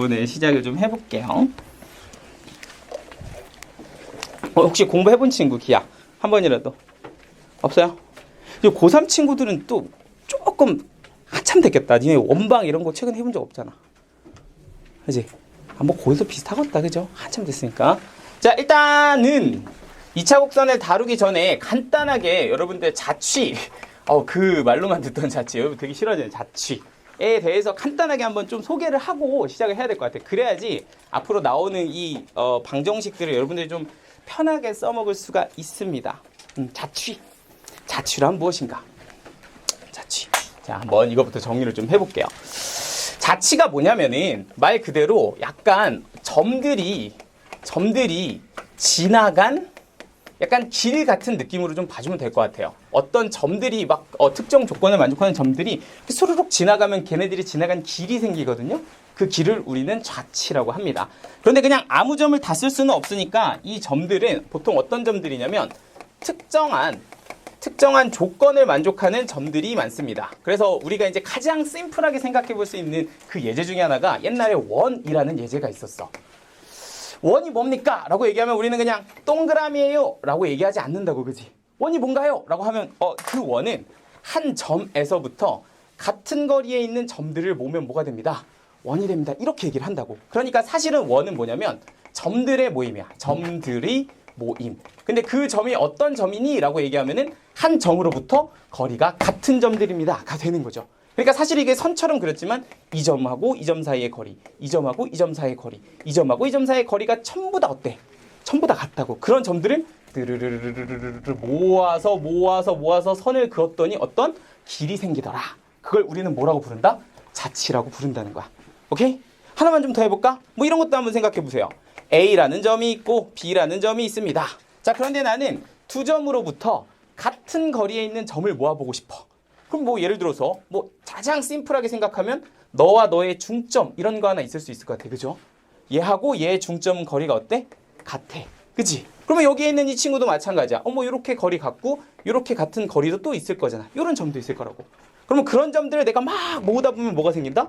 오늘 시작을 좀 해볼게요. 혹시 공부해본 친구 기야? 한 번이라도? 없어요? 고3 친구들은 또 조금 한참 됐겠다. 니네 원방 이런 거 최근에 해본 적 없잖아. 그지? 뭐 거기서 비슷하겠다. 그죠? 한참 됐으니까. 자, 일단은 2차 곡선을 다루기 전에 간단하게 여러분들 자취, 그 말로만 듣던 자취, 여러분 되게 싫어하잖아요. 자취에 대해서 간단하게 한번 좀 소개를 하고 시작을 해야 될 것 같아요. 그래야지 앞으로 나오는 이 방정식들을 여러분들이 좀 편하게 써먹을 수가 있습니다. 자취란 무엇인가? 자취. 자, 한번 이거부터 정리를 좀 해볼게요. 자취가 뭐냐면은 말 그대로 약간 점들이 지나간 약간 길 같은 느낌으로 좀 봐주면 될 것 같아요. 어떤 점들이 막 특정 조건을 만족하는 점들이 수르륵 지나가면 걔네들이 지나간 길이 생기거든요. 그 길을 우리는 자취라고 합니다. 그런데 그냥 아무 점을 다 쓸 수는 없으니까 이 점들은 보통 어떤 점들이냐면 특정한 조건을 만족하는 점들이 많습니다. 그래서 우리가 이제 가장 심플하게 생각해 볼 수 있는 그 예제 중에 하나가 옛날에 원이라는 예제가 있었어. 원이 뭡니까? 라고 얘기하면 우리는 그냥 동그라미예요 라고 얘기하지 않는다고, 그지? 원이 뭔가요? 라고 하면 그 원은 한 점에서부터 같은 거리에 있는 점들을 모으면 뭐가 됩니다? 원이 됩니다. 이렇게 얘기를 한다고. 그러니까 사실은 원은 뭐냐면 점들의 모임이야. 점들의 모임. 근데 그 점이 어떤 점이니? 라고 얘기하면은 한 점으로부터 거리가 같은 점들입니다. 가 되는 거죠. 그러니까 사실 이게 선처럼 그렸지만 이 점하고 이 점 사이의 거리, 이 점하고 이 점 사이의 거리, 이 점하고 이 점 사이의 거리가 전부 다 어때? 전부 다 같다고. 그런 점들을 모아서 선을 그었더니 어떤 길이 생기더라. 그걸 우리는 뭐라고 부른다? 자취라고 부른다는 거야. 오케이? 하나만 좀 더 해볼까? 뭐 이런 것도 한번 생각해 보세요. A라는 점이 있고 B라는 점이 있습니다. 자, 그런데 나는 두 점으로부터 같은 거리에 있는 점을 모아보고 싶어. 그럼 뭐 예를 들어서 뭐 가장 심플하게 생각하면 너와 너의 중점 이런 거 하나 있을 수 있을 것 같아. 그죠? 얘하고 얘의 중점 거리가 어때? 같아. 그지? 그러면 여기에 있는 이 친구도 마찬가지야. 뭐 이렇게 거리 같고 이렇게 같은 거리도 또 있을 거잖아. 이런 점도 있을 거라고. 그러면 그런 점들을 내가 막 모으다 보면 뭐가 생긴다?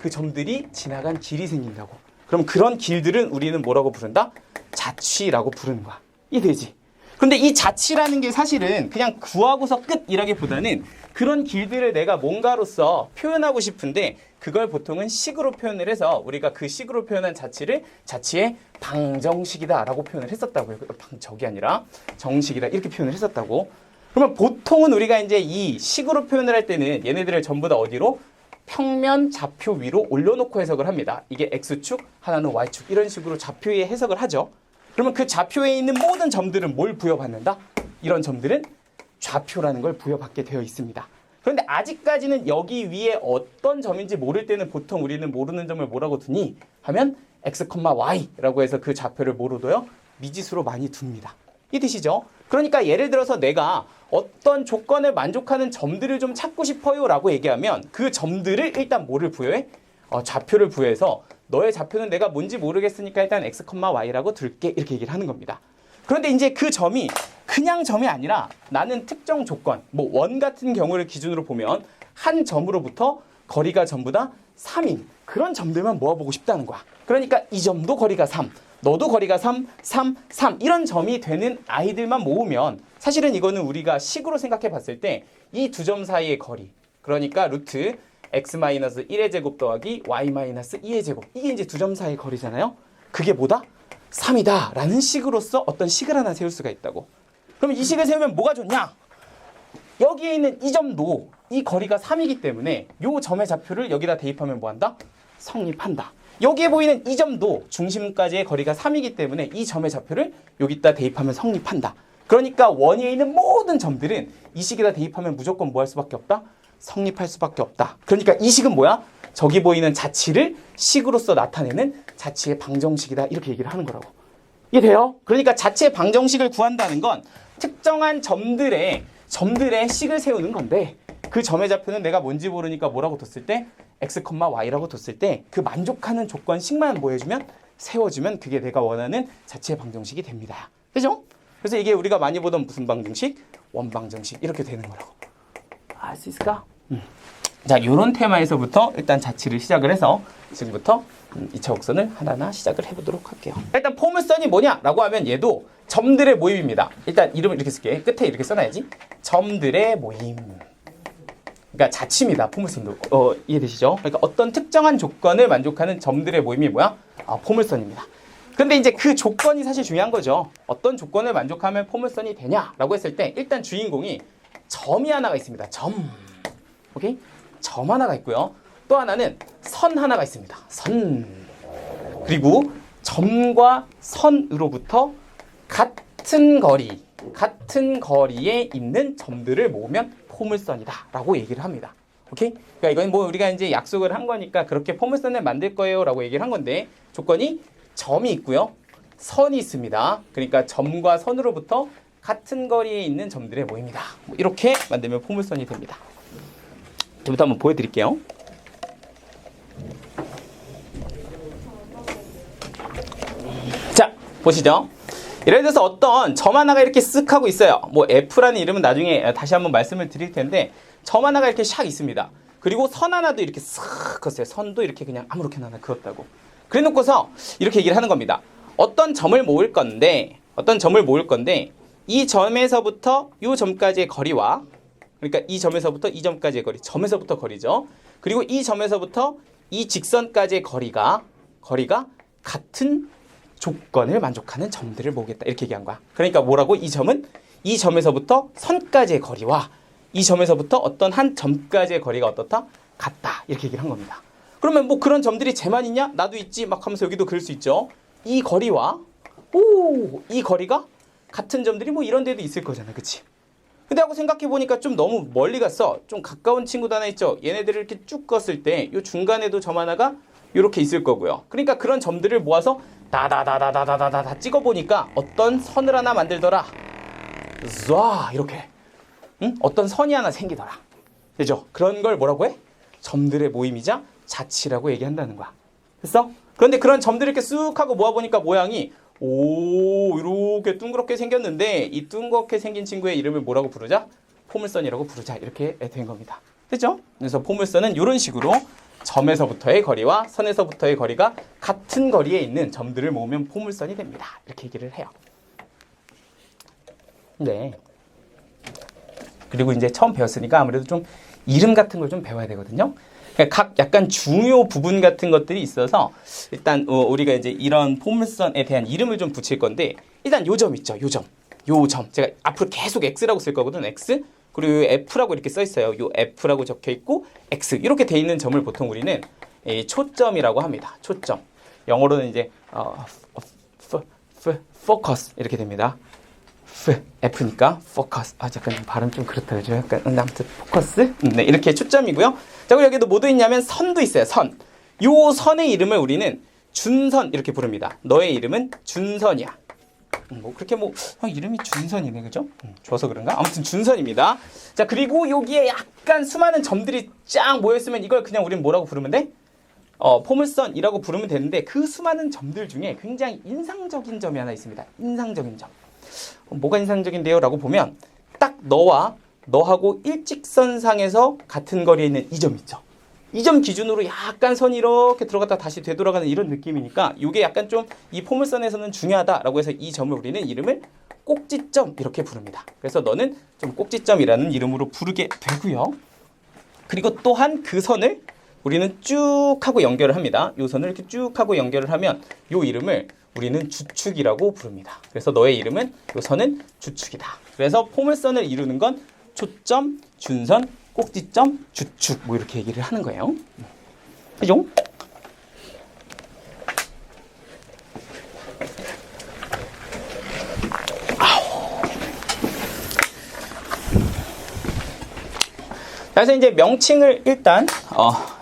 그 점들이 지나간 길이 생긴다고. 그럼 그런 길들은 우리는 뭐라고 부른다? 자취라고 부르는 거야. 이해되지? 근데 이 자취라는 게 사실은 그냥 구하고서 끝이라기보다는 그런 길들을 내가 뭔가로서 표현하고 싶은데 그걸 보통은 식으로 표현을 해서 우리가 그 식으로 표현한 자취를 자취의 방정식이다라고 표현을 했었다고요. 방적이 아니라 정식이다 이렇게 표현을 했었다고. 그러면 보통은 우리가 이제 이 식으로 표현을 할 때는 얘네들을 전부 다 어디로? 평면 좌표 위로 올려놓고 해석을 합니다. 이게 X축, 하나는 Y축 이런 식으로 좌표에 해석을 하죠. 그러면 그 좌표에 있는 모든 점들은 뭘 부여받는다? 이런 점들은 좌표라는 걸 부여받게 되어 있습니다. 그런데 아직까지는 여기 위에 어떤 점인지 모를 때는 보통 우리는 모르는 점을 뭐라고 두니? 하면 X, Y라고 해서 그 좌표를 뭐로 둬요? 미지수로 많이 둡니다. 이 뜻이죠? 그러니까 예를 들어서 내가 어떤 조건을 만족하는 점들을 좀 찾고 싶어요 라고 얘기하면 그 점들을 일단 뭐를 부여해? 좌표를 부여해서 너의 좌표는 내가 뭔지 모르겠으니까 일단 X, Y라고 둘게 이렇게 얘기를 하는 겁니다. 그런데 이제 그 점이 그냥 점이 아니라 나는 특정 조건, 뭐 원 같은 경우를 기준으로 보면 한 점으로부터 거리가 전부 다 3인 그런 점들만 모아보고 싶다는 거야. 그러니까 이 점도 거리가 3, 너도 거리가 3, 3, 3 이런 점이 되는 아이들만 모으면 사실은 이거는 우리가 식으로 생각해 봤을 때 이 두 점 사이의 거리 그러니까 루트 x-1의 제곱 더하기 y-2의 제곱 이게 이제 두 점 사이의 거리잖아요. 그게 뭐다? 3이다 라는 식으로서 어떤 식을 하나 세울 수가 있다고. 그럼 이 식을 세우면 뭐가 좋냐? 여기에 있는 이 점도 이 거리가 3이기 때문에 이 점의 좌표를 여기다 대입하면 뭐한다? 성립한다. 여기에 보이는 이 점도 중심까지의 거리가 3이기 때문에 이 점의 좌표를 여기다 대입하면 성립한다. 그러니까 원위에 있는 모든 점들은 이 식에다 대입하면 무조건 뭐 할 수밖에 없다? 성립할 수밖에 없다. 그러니까 이 식은 뭐야? 저기 보이는 자취를 식으로서 나타내는 자취의 방정식이다. 이렇게 얘기를 하는 거라고. 이해돼요? 그러니까 자취의 방정식을 구한다는 건 특정한 점들의 식을 세우는 건데 그 점의 좌표는 내가 뭔지 모르니까 뭐라고 뒀을 때 X, Y라고 뒀을 때 그 만족하는 조건식만 뭐 해주면 세워주면 그게 내가 원하는 자취의 방정식이 됩니다. 그죠? 그래서 이게 우리가 많이 보던 무슨 방정식? 원방정식 이렇게 되는 거라고. 알 수 있을까? 자, 요런 테마에서부터 일단 자취를 시작을 해서 지금부터 2차 곡선을 하나하나 시작을 해보도록 할게요. 일단 포물선이 뭐냐라고 하면 얘도 점들의 모임입니다. 일단 이름을 이렇게 쓸게. 끝에 이렇게 써놔야지. 점들의 모임. 그러니까 자치입니다. 포물선도. 이해되시죠? 그러니까 어떤 특정한 조건을 만족하는 점들의 모임이 뭐야? 포물선입니다. 근데 이제 그 조건이 사실 중요한 거죠. 어떤 조건을 만족하면 포물선이 되냐라고 했을 때 일단 주인공이 점이 하나가 있습니다. 점. 오케이? 점 하나가 있고요. 또 하나는 선 하나가 있습니다. 선. 그리고 점과 선으로부터 같은 거리에 있는 점들을 모으면 포물선이다 라고 얘기를 합니다. 오케이? 그러니까 이건 뭐 우리가 이제 약속을 한 거니까 그렇게 포물선을 만들 거예요 라고 얘기를 한 건데 조건이 점이 있고요. 선이 있습니다. 그러니까 점과 선으로부터 같은 거리에 있는 점들의 모임이다. 뭐 이렇게 만들면 포물선이 됩니다. 지금부터 한번 보여드릴게요. 자, 보시죠. 예를 들어서 어떤 점 하나가 이렇게 쓱 하고 있어요. 뭐 F라는 이름은 나중에 다시 한번 말씀을 드릴 텐데 점 하나가 이렇게 샥 있습니다. 그리고 선 하나도 이렇게 쓱 그었어요. 선도 이렇게 그냥 아무렇게나 하나 그었다고. 그래 놓고서 이렇게 얘기를 하는 겁니다. 어떤 점을 모을 건데 이 점에서부터 이 점까지의 거리와 그러니까 이 점에서부터 이 점까지의 거리, 점에서부터 거리죠. 그리고 이 점에서부터 이 직선까지의 거리가 같은 조건을 만족하는 점들을 모으겠다. 이렇게 얘기한 거야. 그러니까 뭐라고? 이 점은 이 점에서부터 선까지의 거리와 이 점에서부터 어떤 한 점까지의 거리가 어떻다? 같다. 이렇게 얘기를 한 겁니다. 그러면 뭐 그런 점들이 쟤만 있냐? 나도 있지. 막 하면서 여기도 그럴 수 있죠. 이 거리와 이 거리가 같은 점들이 뭐 이런 데도 있을 거잖아. 그치? 근데 하고 생각해보니까 좀 너무 멀리 갔어. 좀 가까운 친구도 하나 있죠. 얘네들을 이렇게 쭉 껐을 때 이 중간에도 점 하나가 이렇게 있을 거고요. 그러니까 그런 점들을 모아서 다다다다다다다다 찍어보니까 어떤 선을 하나 만들더라. 쏴 이렇게 어떤 선이 하나 생기더라. 그죠? 그런 걸 뭐라고 해? 점들의 모임이자 자치라고 얘기한다는 거야. 됐어? 그런데 그런 점들을 이렇게 쑥 하고 모아보니까 모양이 이렇게 둥그렇게 생겼는데 이 둥그렇게 생긴 친구의 이름을 뭐라고 부르자? 포물선이라고 부르자. 이렇게 된 겁니다. 됐죠? 그래서 포물선은 이런 식으로 점에서부터의 거리와 선에서부터의 거리가 같은 거리에 있는 점들을 모으면 포물선이 됩니다. 이렇게 얘기를 해요. 네. 그리고 이제 처음 배웠으니까 아무래도 좀 이름 같은 걸 좀 배워야 되거든요. 각 약간 중요 부분 같은 것들이 있어서 일단 우리가 이제 이런 포물선에 대한 이름을 좀 붙일 건데 일단 요 점 있죠. 요 점. 제가 앞으로 계속 X라고 쓸 거거든. X. 그리고 F라고 이렇게 써 있어요. 요 F라고 적혀 있고 X 이렇게 돼 있는 점을 보통 우리는 초점이라고 합니다. 초점. 영어로는 이제 focus 이렇게 됩니다. F니까 focus. 잠깐 발음 좀 그렇다 그죠? 약간 아무튼 focus. 네, 이렇게 초점이고요. 자, 그리고 여기도 뭐도 있냐면 선도 있어요. 선. 요 선의 이름을 우리는 준선 이렇게 부릅니다. 너의 이름은 준선이야. 뭐 그렇게 이름이 준선이네, 그죠? 줘서 그런가? 아무튼 준선입니다. 자, 그리고 여기에 약간 수많은 점들이 쫙 모여있으면 이걸 그냥 우리는 뭐라고 부르면 돼? 포물선이라고 부르면 되는데 그 수많은 점들 중에 굉장히 인상적인 점이 하나 있습니다. 인상적인 점. 뭐가 인상적인데요? 라고 보면 딱 너하고 일직선상에서 같은 거리에 있는 이 점 있죠. 이 점 기준으로 약간 선이 이렇게 들어갔다 다시 되돌아가는 이런 느낌이니까 이게 약간 좀 이 포물선에서는 중요하다라고 해서 이 점을 우리는 이름을 꼭지점 이렇게 부릅니다. 그래서 너는 좀 꼭지점이라는 이름으로 부르게 되고요. 그리고 또한 그 선을 우리는 쭉 하고 연결을 합니다. 이 선을 이렇게 쭉 하고 연결을 하면 이 이름을 우리는 주축이라고 부릅니다. 그래서 너의 이름은 이 선은 주축이다. 그래서 포물선을 이루는 건 초점, 준선, 꼭지점, 주축 뭐 이렇게 얘기를 하는 거예요. 그죠? 그래서 이제 명칭을 일단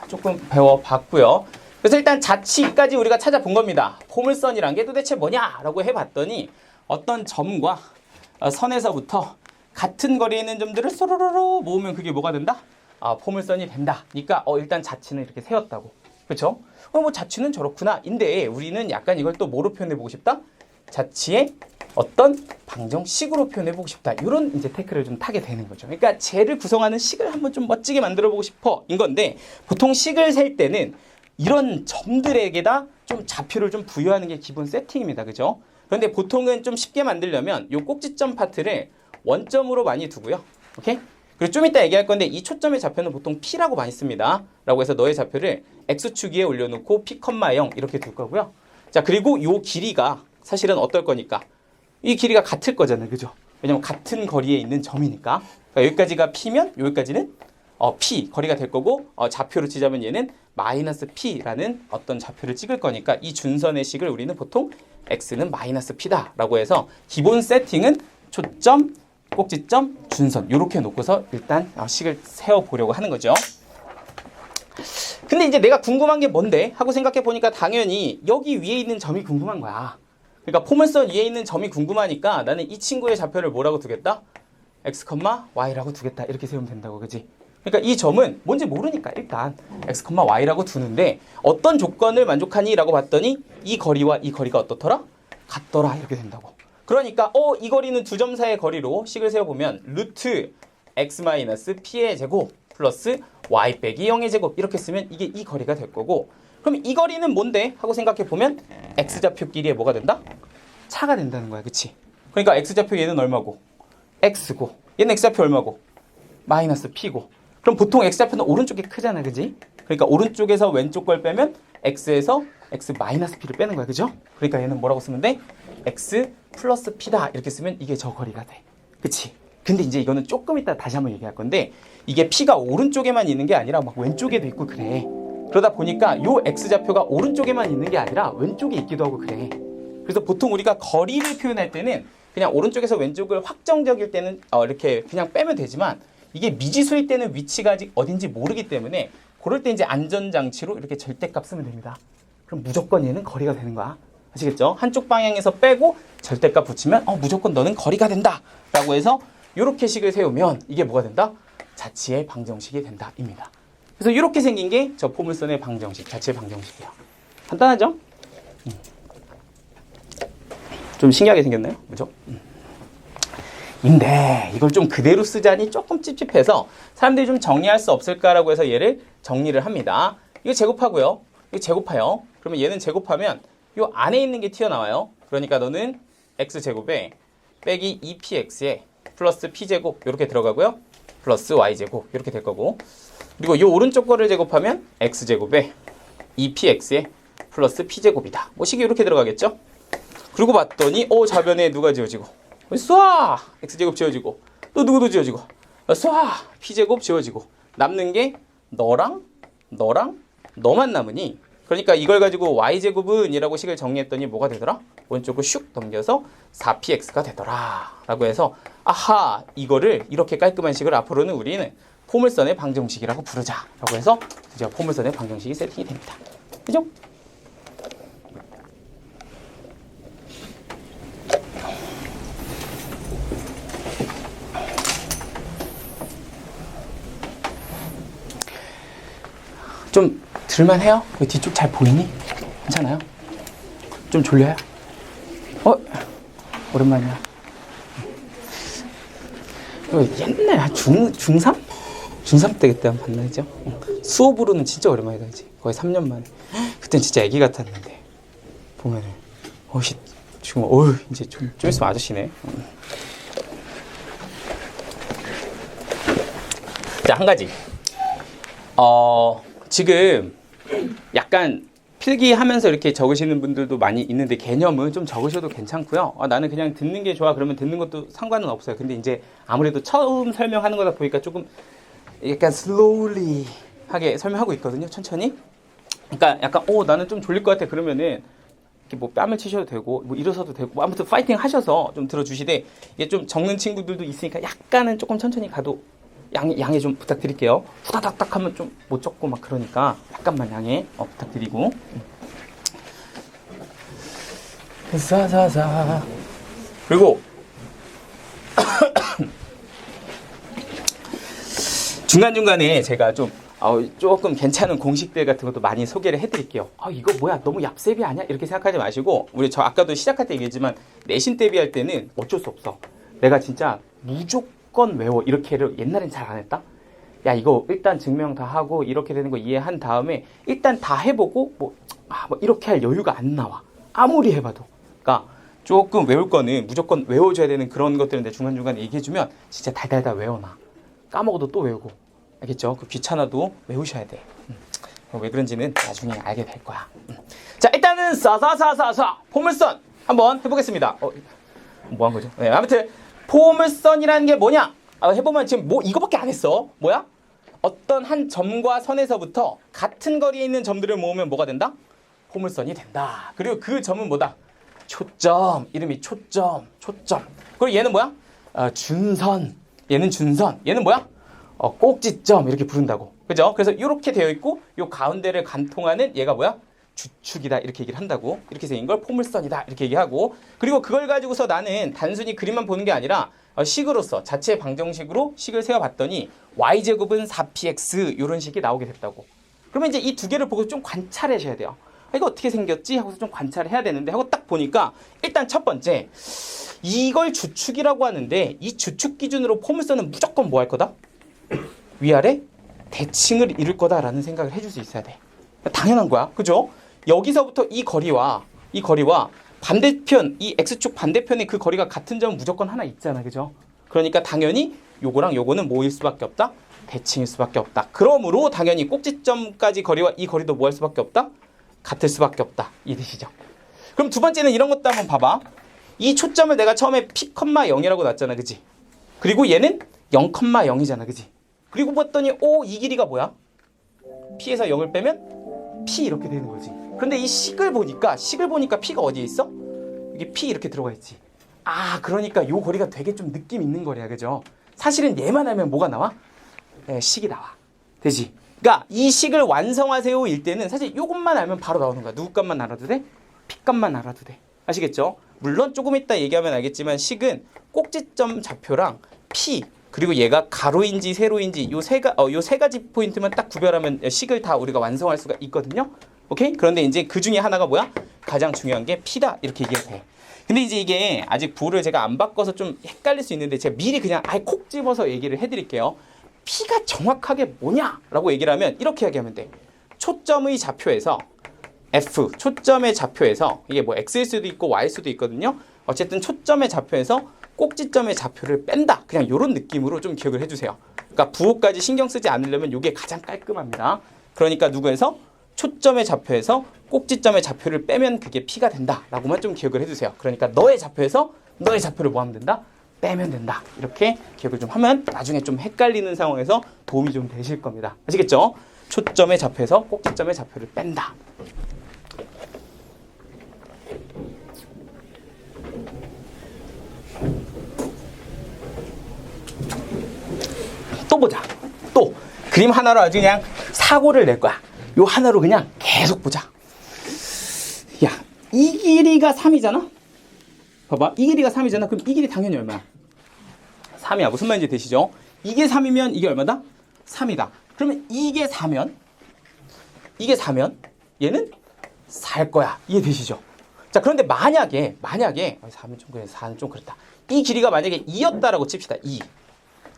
조금 배워봤고요. 그래서 일단 자치까지 우리가 찾아본 겁니다. 포물선이란 게 도대체 뭐냐라고 해봤더니 어떤 점과 선에서부터 같은 거리에 있는 점들을 쏘로로로 모으면 그게 뭐가 된다? 포물선이 된다. 그러니까 일단 자치는 이렇게 세웠다고. 그렇죠? 뭐 자치는 저렇구나. 인데 우리는 약간 이걸 또 뭐로 표현해보고 싶다? 자치의 어떤 방정식으로 표현해보고 싶다. 이런 이제 태클을 좀 타게 되는 거죠. 그러니까 쟤를 구성하는 식을 한번 좀 멋지게 만들어보고 싶어. 인 건데 보통 식을 셀 때는 이런 점들에게다 좀 좌표를 좀 부여하는 게 기본 세팅입니다. 그죠? 그런데 보통은 좀 쉽게 만들려면 이 꼭지점 파트를 원점으로 많이 두고요. 오케이? 그리고 좀 이따 얘기할 건데 이 초점의 좌표는 보통 P라고 많이 씁니다. 라고 해서 너의 좌표를 X축 위에 올려놓고 P, 0 이렇게 둘 거고요. 자, 그리고 이 길이가 사실은 어떨 거니까 이 길이가 같을 거잖아요. 그죠? 왜냐면 같은 거리에 있는 점이니까. 그러니까 여기까지가 P면 여기까지는 P 거리가 될 거고 좌표로 치자면 얘는 마이너스 P라는 어떤 좌표를 찍을 거니까 이 준선의 식을 우리는 보통 X는 마이너스 P다 라고 해서 기본 세팅은 초점, 꼭지점, 준선 이렇게 놓고서 일단 식을 세워보려고 하는 거죠. 근데 이제 내가 궁금한 게 뭔데? 하고 생각해 보니까 당연히 여기 위에 있는 점이 궁금한 거야. 그러니까 포물선 위에 있는 점이 궁금하니까 나는 이 친구의 좌표를 뭐라고 두겠다? X, Y라고 두겠다. 이렇게 세우면 된다고. 그지? 그러니까 이 점은 뭔지 모르니까 일단 X, Y라고 두는데 어떤 조건을 만족하니? 라고 봤더니 이 거리와 이 거리가 어떻더라? 같더라. 이렇게 된다고. 그러니까 이 거리는 두 점 사이의 거리로 식을 세워보면 루트 X 마이너스 P의 제곱 플러스 Y 빼기 0의 제곱 이렇게 쓰면 이게 이 거리가 될 거고 그럼 이 거리는 뭔데? 하고 생각해보면 X좌표끼리의 뭐가 된다? 차가 된다는 거야. 그치? 그러니까 X좌표 얘는 얼마고? X고 얘는 X좌표 얼마고? 마이너스 P고 그럼 보통 X좌표는 오른쪽이 크잖아. 그지? 그러니까 오른쪽에서 왼쪽 걸 빼면 X에서 X 마이너스 P를 빼는 거야. 그죠? 그러니까 얘는 뭐라고 쓰면 돼? X 플러스 P다 이렇게 쓰면 이게 저 거리가 돼. 그치? 근데 이제 이거는 조금 이따 다시 한번 얘기할 건데 이게 P가 오른쪽에만 있는 게 아니라 막 왼쪽에도 있고 그래. 그러다 보니까 요 X좌표가 오른쪽에만 있는 게 아니라 왼쪽에 있기도 하고 그래. 그래서 보통 우리가 거리를 표현할 때는 그냥 오른쪽에서 왼쪽을 확정적일 때는 이렇게 그냥 빼면 되지만 이게 미지수일 때는 위치가 아직 어딘지 모르기 때문에 그럴 때 이제 안전장치로 이렇게 절대값 쓰면 됩니다. 그럼 무조건 얘는 거리가 되는 거야. 아시겠죠? 한쪽 방향에서 빼고 절대값 붙이면 무조건 너는 거리가 된다 라고 해서 이렇게 식을 세우면 이게 뭐가 된다? 자치의 방정식이 된다 입니다. 그래서 이렇게 생긴 게 저 포물선의 방정식, 자치의 방정식이에요. 간단하죠? 좀 신기하게 생겼나요? 그죠? 인데 이걸 좀 그대로 쓰자니 조금 찝찝해서 사람들이 좀 정리할 수 없을까라고 해서 얘를 정리를 합니다. 이거 제곱하고요. 이거 제곱해요. 그러면 얘는 제곱하면 이 안에 있는 게 튀어나와요. 그러니까 너는 x제곱에 빼기 2px에 플러스 p제곱 이렇게 들어가고요. 플러스 y제곱 이렇게 될 거고 그리고 이 오른쪽 거를 제곱하면 x제곱에 2px에 플러스 p제곱이다. 뭐 식이 이렇게 들어가겠죠? 그리고 봤더니 좌변에 누가 지워지고 쏴! x제곱 지워지고 또 누구도 지워지고 쏴! p제곱 지워지고 남는 게 너랑 너만 남으니 그러니까 이걸 가지고 y제곱은 이라고 식을 정리했더니 뭐가 되더라? 오른쪽으로 슉 넘겨서 4px가 되더라 라고 해서 아하 이거를 이렇게 깔끔한 식을 앞으로는 우리는 포물선의 방정식이라고 부르자 라고 해서 드디어 포물선의 방정식이 세팅이 됩니다. 그죠? 좀 들만해요? 뒤쪽 잘 보이니? 괜찮아요? 좀 졸려요? 오랜만이야. 옛날 중3? 중3 때 그때 한번 만나죠? 수업으로는 진짜 오랜만이다. 이제 거의 3년 만에. 그땐 진짜 애기 같았는데 보면은 지금 이제 좀 있으면 아저씨네. 자, 한 가지. 지금 약간 필기하면서 이렇게 적으시는 분들도 많이 있는데 개념은 좀 적으셔도 괜찮고요. 나는 그냥 듣는 게 좋아 그러면 듣는 것도 상관은 없어요. 근데 이제 아무래도 처음 설명하는 거다 보니까 조금 약간 slowly 하게 설명하고 있거든요. 천천히. 그러니까 약간 나는 좀 졸릴 것 같아 그러면은 이렇게 뭐 뺨을 치셔도 되고 뭐 일어서도 되고 뭐 아무튼 파이팅 하셔서 좀 들어주시되 이게 좀 적는 친구들도 있으니까 약간은 조금 천천히 가도 양해 좀 부탁드릴게요. 후다닥닥 하면 좀 못 적고 막 그러니까 약간만 양해 부탁드리고. 사사사. 그리고 중간중간에 제가 좀 조금 괜찮은 공식들 같은 것도 많이 소개를 해드릴게요. 이거 뭐야 너무 얍셉이 아니야? 이렇게 생각하지 마시고 저 아까도 시작할 때 얘기했지만 내신 대비할 때는 어쩔 수 없어. 내가 진짜 무조건 외워 이렇게를 옛날엔 잘 안 했다. 야 이거 일단 증명 다 하고 이렇게 되는 거 이해한 다음에 일단 다 해보고 뭐 이렇게 할 여유가 안 나와. 아무리 해봐도. 그러니까 조금 외울 거는 무조건 외워줘야 되는 그런 것들은 내 중간중간 얘기해주면 진짜 달달달 외워놔. 까먹어도 또 외우고. 알겠죠? 그 귀찮아도 외우셔야 돼. 왜 그런지는 나중에 알게 될 거야. 자, 일단은 싸싸싸싸싸 포물선 한번 해보겠습니다. 뭐 한 거죠? 네, 아무튼 포물선이라는 게 뭐냐? 해보면 지금 뭐 이거밖에 안 했어. 뭐야? 어떤 한 점과 선에서부터 같은 거리에 있는 점들을 모으면 뭐가 된다? 포물선이 된다. 그리고 그 점은 뭐다? 초점. 이름이 초점. 그리고 얘는 뭐야? 준선. 얘는 준선. 얘는 뭐야? 꼭지점 이렇게 부른다고. 그죠? 그래서 이렇게 되어 있고 요 가운데를 관통하는 얘가 뭐야? 주축이다 이렇게 얘기를 한다고. 이렇게 생긴 걸 포물선이다 이렇게 얘기하고, 그리고 그걸 가지고서 나는 단순히 그림만 보는 게 아니라 식으로서 자체 방정식으로 식을 세워봤더니 y제곱은 4px 이런 식이 나오게 됐다고. 그러면 이제 이 두 개를 보고 좀 관찰하셔야 돼요. 이거 어떻게 생겼지? 하고서 좀 관찰을 해야 되는데 하고 딱 보니까 일단 첫 번째 이걸 주축이라고 하는데 이 주축 기준으로 포물선은 무조건 뭐 할 거다? 위아래 대칭을 이룰 거다라는 생각을 해줄 수 있어야 돼. 당연한 거야. 그죠? 여기서부터 이 거리와 반대편, 이 x축 반대편에 그 거리가 같은 점은 무조건 하나 있잖아. 그죠? 그러니까 당연히 요거랑 요거는 뭐일 수밖에 없다? 대칭일 수밖에 없다. 그러므로 당연히 꼭지점까지 거리와 이 거리도 뭐 할 수밖에 없다? 같을 수밖에 없다. 이 뜻이죠. 그럼 두 번째는 이런 것도 한번 봐봐. 이 초점을 내가 처음에 p,0이라고 놨잖아. 그지? 그리고 얘는 0,0이잖아. 그지? 그리고 봤더니 이 길이가 뭐야? p에서 0을 빼면 p 이렇게 되는 거지. 그런데 이 식을 보니까 p가 어디에 있어? 여기 p 이렇게 들어가 있지. 그러니까 요 거리가 되게 좀 느낌 있는 거리야. 그죠? 사실은 얘만 알면 뭐가 나와? 식이 나와. 되지? 그러니까 이 식을 완성하세요 일 때는 사실 요것만 알면 바로 나오는 거야. 누구 값만 알아도 돼? p 값만 알아도 돼. 아시겠죠? 물론 조금 이따 얘기하면 알겠지만 식은 꼭지점 좌표랑 p 그리고 얘가 가로인지 세로인지 요 세 가지 포인트만 딱 구별하면 식을 다 우리가 완성할 수가 있거든요. 오케이? 그런데 이제 그 중에 하나가 뭐야? 가장 중요한 게 p다. 이렇게 얘기해도 돼. 근데 이제 이게 아직 부를 제가 안 바꿔서 좀 헷갈릴 수 있는데 제가 미리 그냥 아예 콕 집어서 얘기를 해드릴게요. p가 정확하게 뭐냐라고 얘기를 하면 이렇게 얘기하면 돼. 초점의 좌표에서 f, 초점의 좌표에서 이게 뭐 x일 수도 있고 y일 수도 있거든요. 어쨌든 초점의 좌표에서 꼭지점의 좌표를 뺀다. 그냥 이런 느낌으로 좀 기억을 해주세요. 그러니까 부호까지 신경 쓰지 않으려면 이게 가장 깔끔합니다. 그러니까 누구에서? 초점의 좌표에서 꼭지점의 좌표를 빼면 그게 p가 된다라고만 좀 기억을 해주세요. 그러니까 너의 좌표에서 너의 좌표를 뭐 하면 된다? 빼면 된다. 이렇게 기억을 좀 하면 나중에 좀 헷갈리는 상황에서 도움이 좀 되실 겁니다. 아시겠죠? 초점의 좌표에서 꼭지점의 좌표를 뺀다. 또 보자. 또 그림 하나로 아주 그냥 사고를 낼 거야. 요 하나로 그냥 계속 보자. 야, 이 길이가 3이잖아? 봐봐. 이 길이가 3이잖아. 그럼 이 길이 당연히 얼마야? 3이야. 무슨 말인지 되시죠? 이게 3이면 이게 얼마다? 3이다. 그러면 이게 4면 얘는 4일 거야. 이해되시죠? 자, 그런데 만약에 4면 좀 그래. 4는 좀 그렇다. 이 길이가 만약에 2였다라고 칩시다. 2.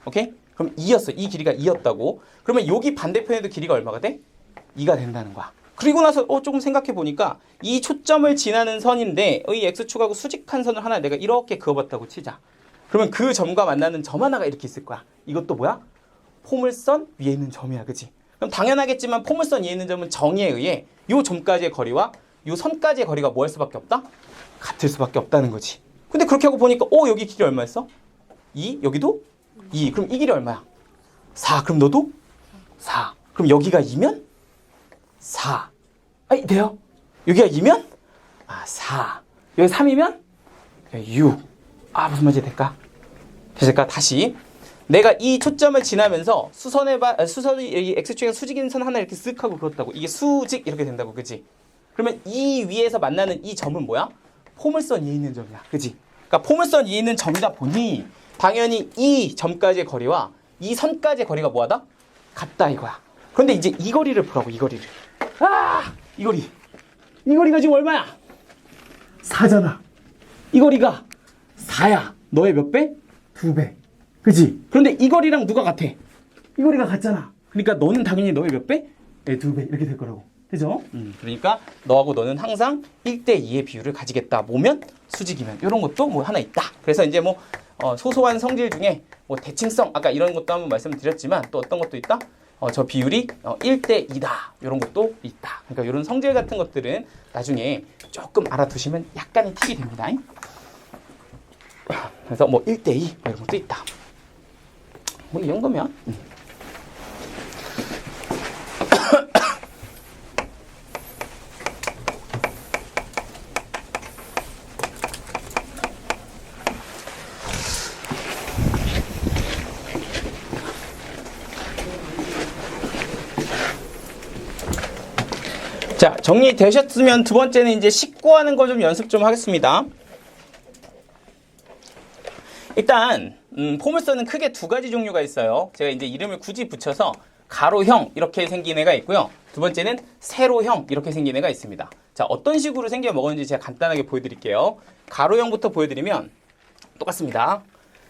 오케이? 그럼 2였어. 이 길이가 2였다고. 그러면 여기 반대편에도 길이가 얼마가 돼? 2가 된다는 거야. 그리고 나서 조금 생각해 보니까 이 초점을 지나는 선인데 이 x축하고 수직한 선을 하나 내가 이렇게 그어봤다고 치자. 그러면 그 점과 만나는 점 하나가 이렇게 있을 거야. 이것도 뭐야? 포물선 위에 있는 점이야. 그치? 그럼 당연하겠지만 포물선 위에 있는 점은 정의에 의해 요 점까지의 거리와 요 선까지의 거리가 뭐 할 수밖에 없다? 같을 수밖에 없다는 거지. 근데 그렇게 하고 보니까 여기 길이 얼마였어? 2? 여기도? 2. 그럼 이 길이 얼마야? 4. 그럼 너도? 4. 그럼 여기가 2면? 4. 돼요? 여기가 2면? 4. 여기 3이면? 6. 무슨 말인지 될까? 됐을까? 다시. 내가 이 초점을 지나면서 수선이 여기 x축에 수직인 선 하나 이렇게 쓱 하고 그었다고. 이게 수직 이렇게 된다고. 그지? 그러면 이 위에서 만나는 이 점은 뭐야? 포물선 위에 있는 점이야. 그지? 그러니까 포물선 위에 있는 점이다 보니 당연히 이 점까지의 거리와 이 선까지의 거리가 뭐하다? 같다 이거야. 그런데 이제 이 거리를 보라고. 이 거리를. 이 거리가 지금 얼마야? 4잖아. 이 거리가 4야. 너의 몇 배? 2배. 그지? 그런데 이 거리랑 누가 같아? 이 거리가 같잖아. 그러니까 너는 당연히 너의 몇 배? 내 2배 이렇게 될 거라고. 그죠? 그러니까 너하고 너는 항상 1대2의 비율을 가지겠다. 뭐면? 수직이면. 이런 것도 뭐 하나 있다. 그래서 이제 뭐 소소한 성질 중에 뭐 대칭성 아까 이런 것도 한번 말씀드렸지만 또 어떤 것도 있다? 저 비율이 1대2다. 이런 것도 있다. 그러니까 이런 성질 같은 것들은 나중에 조금 알아두시면 약간의 팁이 됩니다. 그래서 뭐 1대2 뭐 이런 것도 있다. 뭐 이 정도면 자, 정리되셨으면 두 번째는 이제 식구하는 거 좀 연습 좀 하겠습니다. 일단 포물선은 크게 두 가지 종류가 있어요. 제가 이제 이름을 굳이 붙여서 가로형 이렇게 생긴 애가 있고요. 두 번째는 세로형 이렇게 생긴 애가 있습니다. 자, 어떤 식으로 생겨 먹었는지 제가 간단하게 보여드릴게요. 가로형부터 보여드리면 똑같습니다.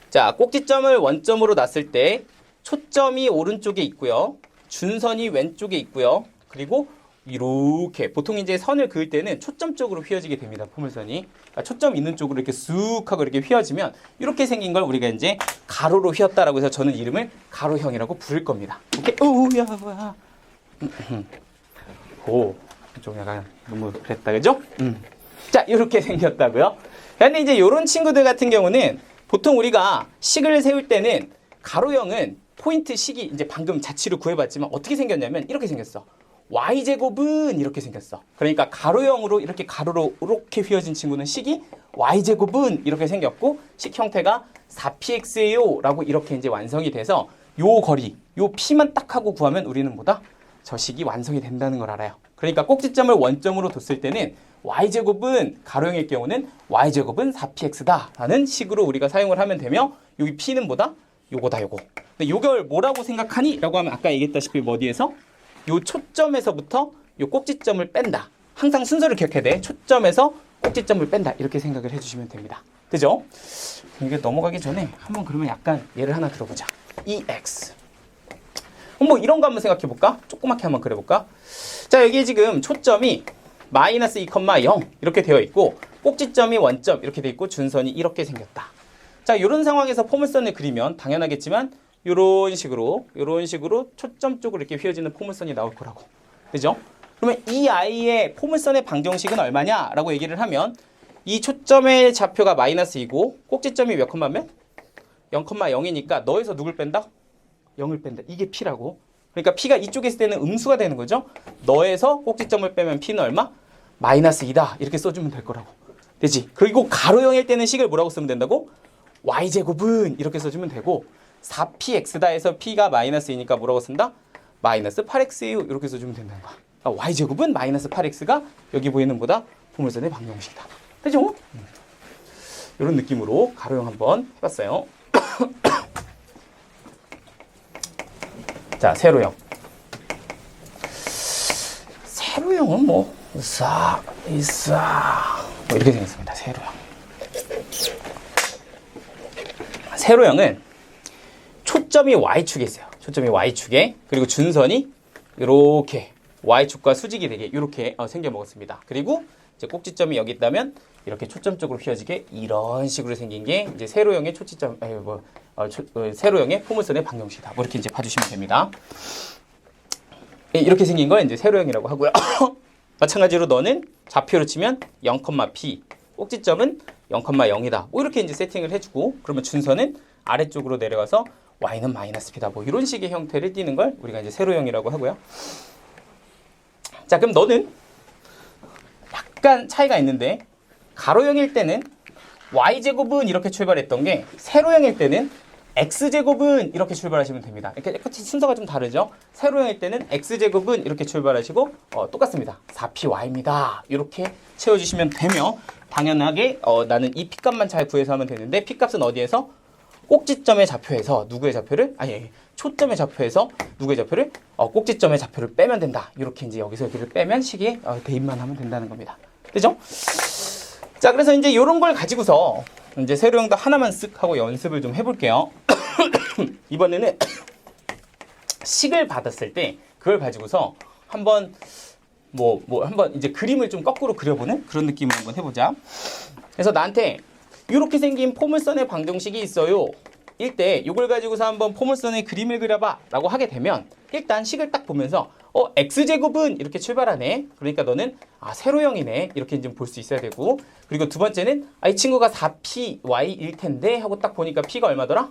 자, 꼭지점을 원점으로 놨을 때 초점이 오른쪽에 있고요. 준선이 왼쪽에 있고요. 그리고 이렇게 보통 이제 선을 그을 때는 초점 쪽으로 휘어지게 됩니다. 포물선이 그러니까 초점 있는 쪽으로 이렇게 쑥 하고 이렇게 휘어지면 이렇게 생긴 걸 우리가 이제 가로로 휘었다라고 해서 저는 이름을 가로형이라고 부를 겁니다. 오케이, 오야, 좀 약간 너무 그랬다, 그죠? 자, 이렇게 생겼다고요. 근데 이제 이런 친구들 같은 경우는 보통 우리가 식을 세울 때는 가로형은 포인트 식이 이제 방금 자취로 구해봤지만 어떻게 생겼냐면 이렇게 생겼어. y제곱은 이렇게 생겼어. 그러니까 가로형으로 이렇게 가로로 이렇게 휘어진 친구는 식이 y제곱은 이렇게 생겼고 식 형태가 4px예요 라고 이렇게 이제 완성이 돼서 요 거리, 요 p만 딱 하고 구하면 우리는 뭐다? 저 식이 완성이 된다는 걸 알아요. 그러니까 꼭지점을 원점으로 뒀을 때는 y제곱은 가로형일 경우는 y제곱은 4px다 라는 식으로 우리가 사용을 하면 되며 여기 p는 뭐다? 요거다 요거. 근데 요걸 뭐라고 생각하니? 라고 하면 아까 얘기했다시피 뭐 어디에서? 요 초점에서부터 요 꼭지점을 뺀다. 항상 순서를 기억해야 돼. 초점에서 꼭지점을 뺀다. 이렇게 생각을 해주시면 됩니다. 그죠? 이게 넘어가기 전에 한번 그러면 약간 예를 하나 들어보자. EX. 뭐 이런 거 한번 생각해 볼까? 조그맣게 한번 그려볼까? 자, 여기 지금 초점이 마이너스 2,0 이렇게 되어 있고 꼭지점이 원점 이렇게 되어 있고 준선이 이렇게 생겼다. 자, 이런 상황에서 포물선을 그리면 당연하겠지만 요런 식으로 초점 쪽으로 이렇게 휘어지는 포물선이 나올 거라고. 그죠? 그러면 이 아이의 포물선의 방정식은 얼마냐라고 얘기를 하면 이 초점의 좌표가 마이너스 2고 꼭지점이 몇 컴마면? 0,0이니까 너에서 누굴 뺀다? 0을 뺀다. 이게 P라고. 그러니까 P가 이쪽에 있을 때는 음수가 되는 거죠. 너에서 꼭지점을 빼면 P는 얼마? 마이너스 2다. 이렇게 써주면 될 거라고. 되지? 그리고 가로형일 때는 식을 뭐라고 쓰면 된다고? y제곱은 이렇게 써주면 되고 4px다 해서 p가 마이너스 2니까 뭐라고 쓴다? 마이너스 8x예요. 이렇게 써주면 된다는 거야. 그러니까 y제곱은 마이너스 8x가 여기 보이는 보다 포물선의 방정식이다. 되죠? 이런 느낌으로 가로형 한번 해봤어요. 자, 세로형. 세로형은 뭐 뭐 이렇게 생겼습니다. 세로형은 초점이 y축에 있어요. 초점이 y축에. 그리고 준선이 이렇게 y축과 수직이 되게 이렇게 생겨 먹었습니다. 그리고 이제 꼭지점이 여기 있다면 이렇게 초점 쪽으로 휘어지게 이런 식으로 생긴 게 이제 세로형의 세로형의 포물선의 방정식이다. 뭐 이렇게 이제 봐주시면 됩니다. 이렇게 생긴 걸 이제 세로형이라고 하고요. 마찬가지로 너는 좌표로 치면 0,p, 꼭지점은 0,0이다. 뭐 이렇게 이제 세팅을 해주고 그러면 준선은 아래쪽으로 내려가서 y는 마이너스 p다. 뭐 이런 식의 형태를 띠는 걸 우리가 이제 세로형이라고 하고요. 자, 그럼 너는 약간 차이가 있는데 가로형일 때는 y제곱은 이렇게 출발했던 게 세로형일 때는 x제곱은 이렇게 출발하시면 됩니다. 이렇게 순서가 좀 다르죠. 세로형일 때는 x제곱은 이렇게 출발하시고 똑같습니다. 4py입니다. 이렇게 채워주시면 되며 당연하게 나는 이 p값만 잘 구해서 하면 되는데 p값은 어디에서? 꼭지점의 좌표에서 누구의 좌표를? 초점의 좌표에서 누구의 좌표를? 꼭지점의 좌표를 빼면 된다. 이렇게 이제 여기서 여기를 빼면 식에 대입만 하면 된다는 겁니다. 그죠? 자, 그래서 이제 이런 걸 가지고서 이제 세로형도 하나만 쓱 하고 연습을 좀 해볼게요. 이번에는 식을 받았을 때 그걸 가지고서 한번 한번 이제 그림을 좀 거꾸로 그려보는 그런 느낌을 한번 해보자. 그래서 나한테 이렇게 생긴 포물선의 방정식이 있어요. 일 때 이걸 가지고서 한번 포물선의 그림을 그려봐 라고 하게 되면 일단 식을 딱 보면서 x제곱은 이렇게 출발하네. 그러니까 너는 세로형이네. 이렇게 좀 볼 수 있어야 되고, 그리고 두 번째는 이 친구가 4py일 텐데 하고 딱 보니까 p가 얼마더라?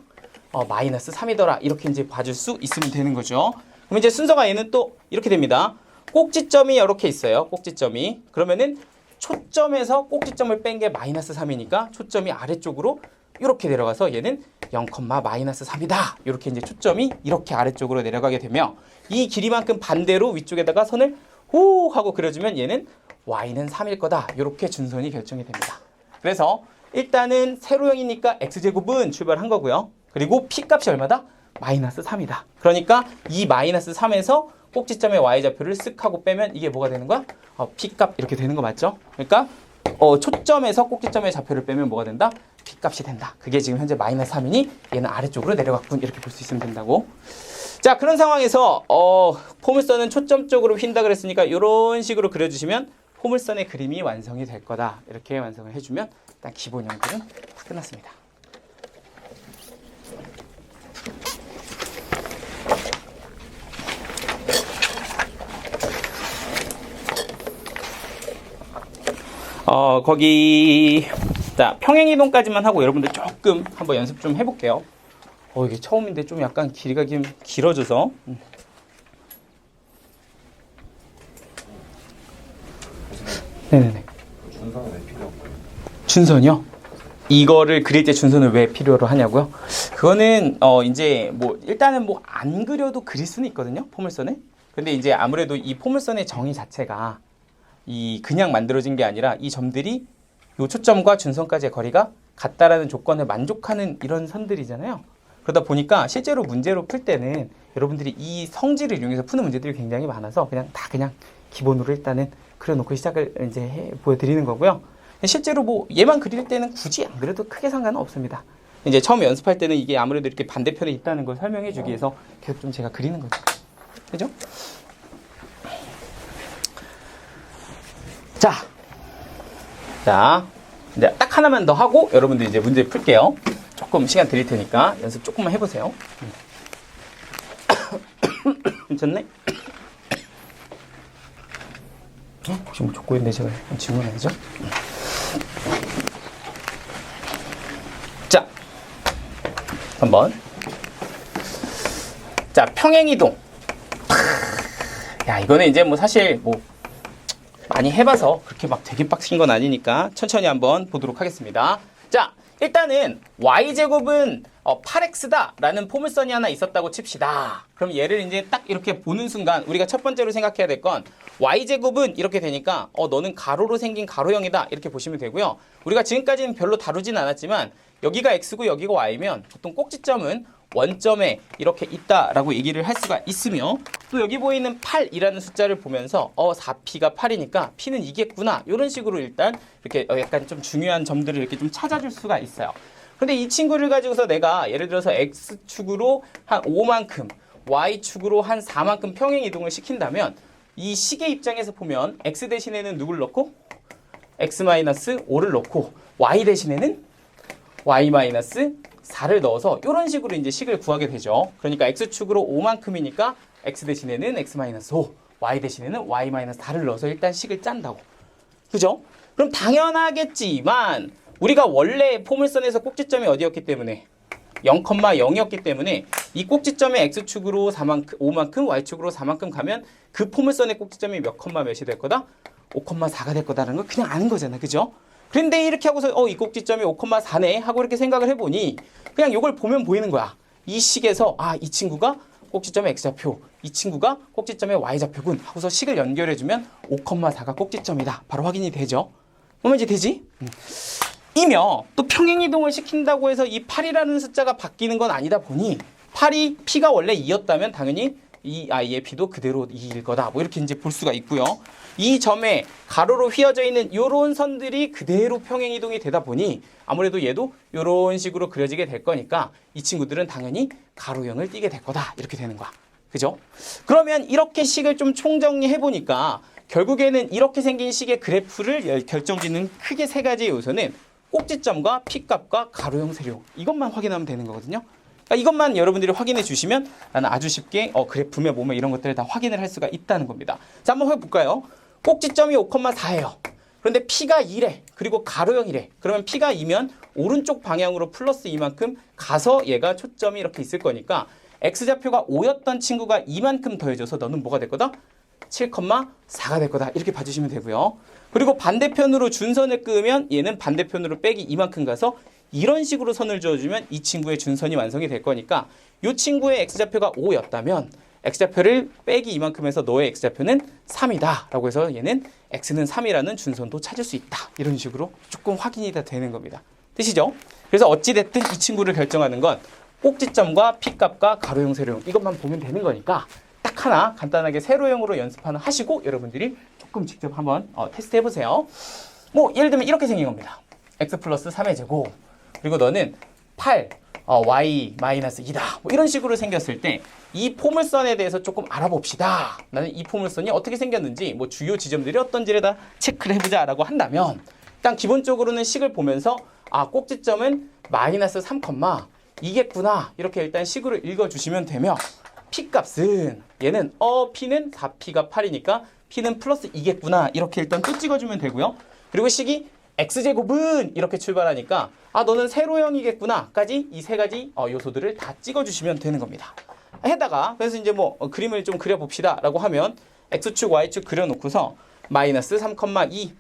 마이너스 3이더라. 이렇게 이제 봐줄 수 있으면 되는 거죠. 그럼 이제 순서가 얘는 또 이렇게 됩니다. 꼭지점이 이렇게 있어요. 꼭지점이. 그러면은 초점에서 꼭지점을 뺀 게 마이너스 3이니까 초점이 아래쪽으로 이렇게 내려가서 얘는 0, 마이너스 3이다. 이렇게 이제 초점이 이렇게 아래쪽으로 내려가게 되며 이 길이만큼 반대로 위쪽에다가 선을 호 하고 그려주면 얘는 y는 3일 거다. 이렇게 준선이 결정이 됩니다. 그래서 일단은 세로형이니까 x제곱은 출발한 거고요. 그리고 p 값이 얼마다? 마이너스 3이다. 그러니까 이 마이너스 3에서 꼭지점의 y좌표를 쓱 하고 빼면 이게 뭐가 되는 거야? p값 이렇게 되는 거 맞죠? 그러니까 초점에서 꼭지점의 좌표를 빼면 뭐가 된다? p값이 된다. 그게 지금 현재 마이너스 3이니 얘는 아래쪽으로 내려갔군. 이렇게 볼 수 있으면 된다고. 자, 그런 상황에서 포물선은 초점 쪽으로 휜다 그랬으니까 이런 식으로 그려주시면 포물선의 그림이 완성이 될 거다. 이렇게 완성을 해주면 일단 기본 연구는 다 끝났습니다. 거기 자, 평행이동까지만 하고 여러분들 조금 한번 연습 좀 해볼게요. 이게 처음인데 좀 약간 길이가 좀 길어져서. 네네네. 준선은 왜 필요한 거예요? 준선이요? 이거를 그릴 때 준선을 왜 필요로 하냐고요? 그거는 이제 일단은 안 그려도 그릴 수는 있거든요, 포물선에. 근데 이제 아무래도 이 포물선의 정의 자체가 그냥 만들어진 게 아니라 이 점들이 요 초점과 준선까지의 거리가 같다라는 조건을 만족하는 이런 선들이잖아요. 그러다 보니까 실제로 문제로 풀 때는 여러분들이 이 성질을 이용해서 푸는 문제들이 굉장히 많아서 그냥 기본으로 일단은 그려놓고 시작을 이제 보여드리는 거고요. 실제로 얘만 그릴 때는 굳이 안 그려도 크게 상관은 없습니다. 이제 처음 연습할 때는 이게 아무래도 이렇게 반대편에 있다는 걸 설명해 주기 위해서 계속 좀 제가 그리는 거죠. 그죠? 자, 이제 딱 하나만 더 하고 여러분들 이제 문제 풀게요. 조금 시간 드릴 테니까 연습 조금만 해보세요. 괜찮네? 혹시 족구인데 제가 질문해야죠? 자, 한번. 자, 평행이동. 야, 이거는 이제 사실 많이 해봐서 그렇게 되게 빡친 건 아니니까 천천히 한번 보도록 하겠습니다. 자, 일단은 y제곱은 8x다 라는 포물선이 하나 있었다고 칩시다. 그럼 얘를 이제 딱 이렇게 보는 순간 우리가 첫 번째로 생각해야 될 건 y제곱은 이렇게 되니까 너는 가로로 생긴 가로형이다 이렇게 보시면 되고요. 우리가 지금까지는 별로 다루진 않았지만 여기가 x고 여기가 y면 보통 꼭지점은 원점에 이렇게 있다라고 얘기를 할 수가 있으며, 또 여기 보이는 8이라는 숫자를 보면서 4p가 8이니까 p는 이겠구나 이런 식으로 일단 이렇게 약간 좀 중요한 점들을 이렇게 좀 찾아줄 수가 있어요. 근데 이 친구를 가지고서 내가 예를 들어서 x축으로 한 5만큼 y축으로 한 4만큼 평행 이동을 시킨다면 이 식의 입장에서 보면 x 대신에는 누굴 넣고 x-5를 넣고 y 대신에는 y-4를 넣어서 이런 식으로 이제 식을 구하게 되죠. 그러니까 x축으로 5만큼이니까 x 대신에는 x-5, y 대신에는 y-4를 넣어서 일단 식을 짠다고. 그죠? 그럼 당연하겠지만 우리가 원래 포물선에서 꼭지점이 어디였기 때문에 0,0이었기 때문에 이 꼭지점의 x축으로 5만큼, y축으로 4만큼 가면 그 포물선의 꼭지점이 몇이 될 거다? 5,4가 될 거다라는 걸 그냥 아는 거잖아. 그죠? 그런데 이렇게 하고서 이 꼭지점이 5,4네 하고 이렇게 생각을 해보니 그냥 이걸 보면 보이는 거야. 이 식에서 이 친구가 꼭지점의 x좌표, 이 친구가 꼭지점의 y좌표군 하고서 식을 연결해주면 5,4가 꼭지점이다. 바로 확인이 되죠. 그러면 이제 되지? 이며 또 평행이동을 시킨다고 해서 이 8이라는 숫자가 바뀌는 건 아니다 보니 p가 원래 2였다면 당연히 이 i의 p도 그대로 2일 거다. 이렇게 이제 볼 수가 있고요. 이 점에 가로로 휘어져 있는 요런 선들이 그대로 평행이동이 되다 보니 아무래도 얘도 요런 식으로 그려지게 될 거니까 이 친구들은 당연히 가로형을 띠게 될 거다. 이렇게 되는 거야. 그죠? 그러면 이렇게 식을 좀 총정리해 보니까 결국에는 이렇게 생긴 식의 그래프를 결정짓는 크게 세 가지 요소는 꼭지점과 P값과 가로형, 세로형 이것만 확인하면 되는 거거든요. 그러니까 이것만 여러분들이 확인해 주시면 나는 아주 쉽게 그래프며 뭐며 이런 것들을 다 확인을 할 수가 있다는 겁니다. 자, 한번 해볼까요? 꼭지점이 5,4예요. 그런데 P가 2래. 그리고 가로형이래. 그러면 P가 2면 오른쪽 방향으로 플러스 2만큼 가서 얘가 초점이 이렇게 있을 거니까 X좌표가 5였던 친구가 2만큼 더해져서 너는 뭐가 될 거다? 7,4가 될 거다. 이렇게 봐주시면 되고요. 그리고 반대편으로 준선을 끄면 얘는 반대편으로 빼기 이만큼 가서 이런 식으로 선을 그어주면 이 친구의 준선이 완성이 될 거니까 이 친구의 X좌표가 5였다면 X좌표를 빼기 이만큼 해서 너의 X좌표는 3이다 라고 해서 얘는 X는 3이라는 준선도 찾을 수 있다. 이런 식으로 조금 확인이 다 되는 겁니다. 되시죠? 그래서 어찌됐든 이 친구를 결정하는 건 꼭지점과 P값과 가로형, 세로형 이것만 보면 되는 거니까 딱 하나 간단하게 세로형으로 연습하는 하시고 여러분들이 조금 직접 한번 테스트 해보세요. 뭐 예를 들면 이렇게 생긴 겁니다. X 플러스 3의 제곱 그리고 너는 8 y 마이너스 2다. 뭐 이런 식으로 생겼을 때 이 포물선에 대해서 조금 알아봅시다. 나는 이 포물선이 어떻게 생겼는지 뭐 주요 지점들이 어떤지를 다 체크를 해보자 라고 한다면 일단 기본적으로는 식을 보면서 꼭지점은 마이너스 3, 이겠구나 이렇게 일단 식으로 읽어주시면 되며 P값은 얘는 P는 4P가 8이니까 P는 플러스 2겠구나 이렇게 일단 또 찍어주면 되고요. 그리고 식이 X제곱은 이렇게 출발하니까 너는 세로형이겠구나 까지 이 세 가지 요소들을 다 찍어주시면 되는 겁니다. 해다가 그래서 이제 뭐 그림을 좀 그려봅시다 라고 하면 X축 Y축 그려놓고서 마이너스 3,2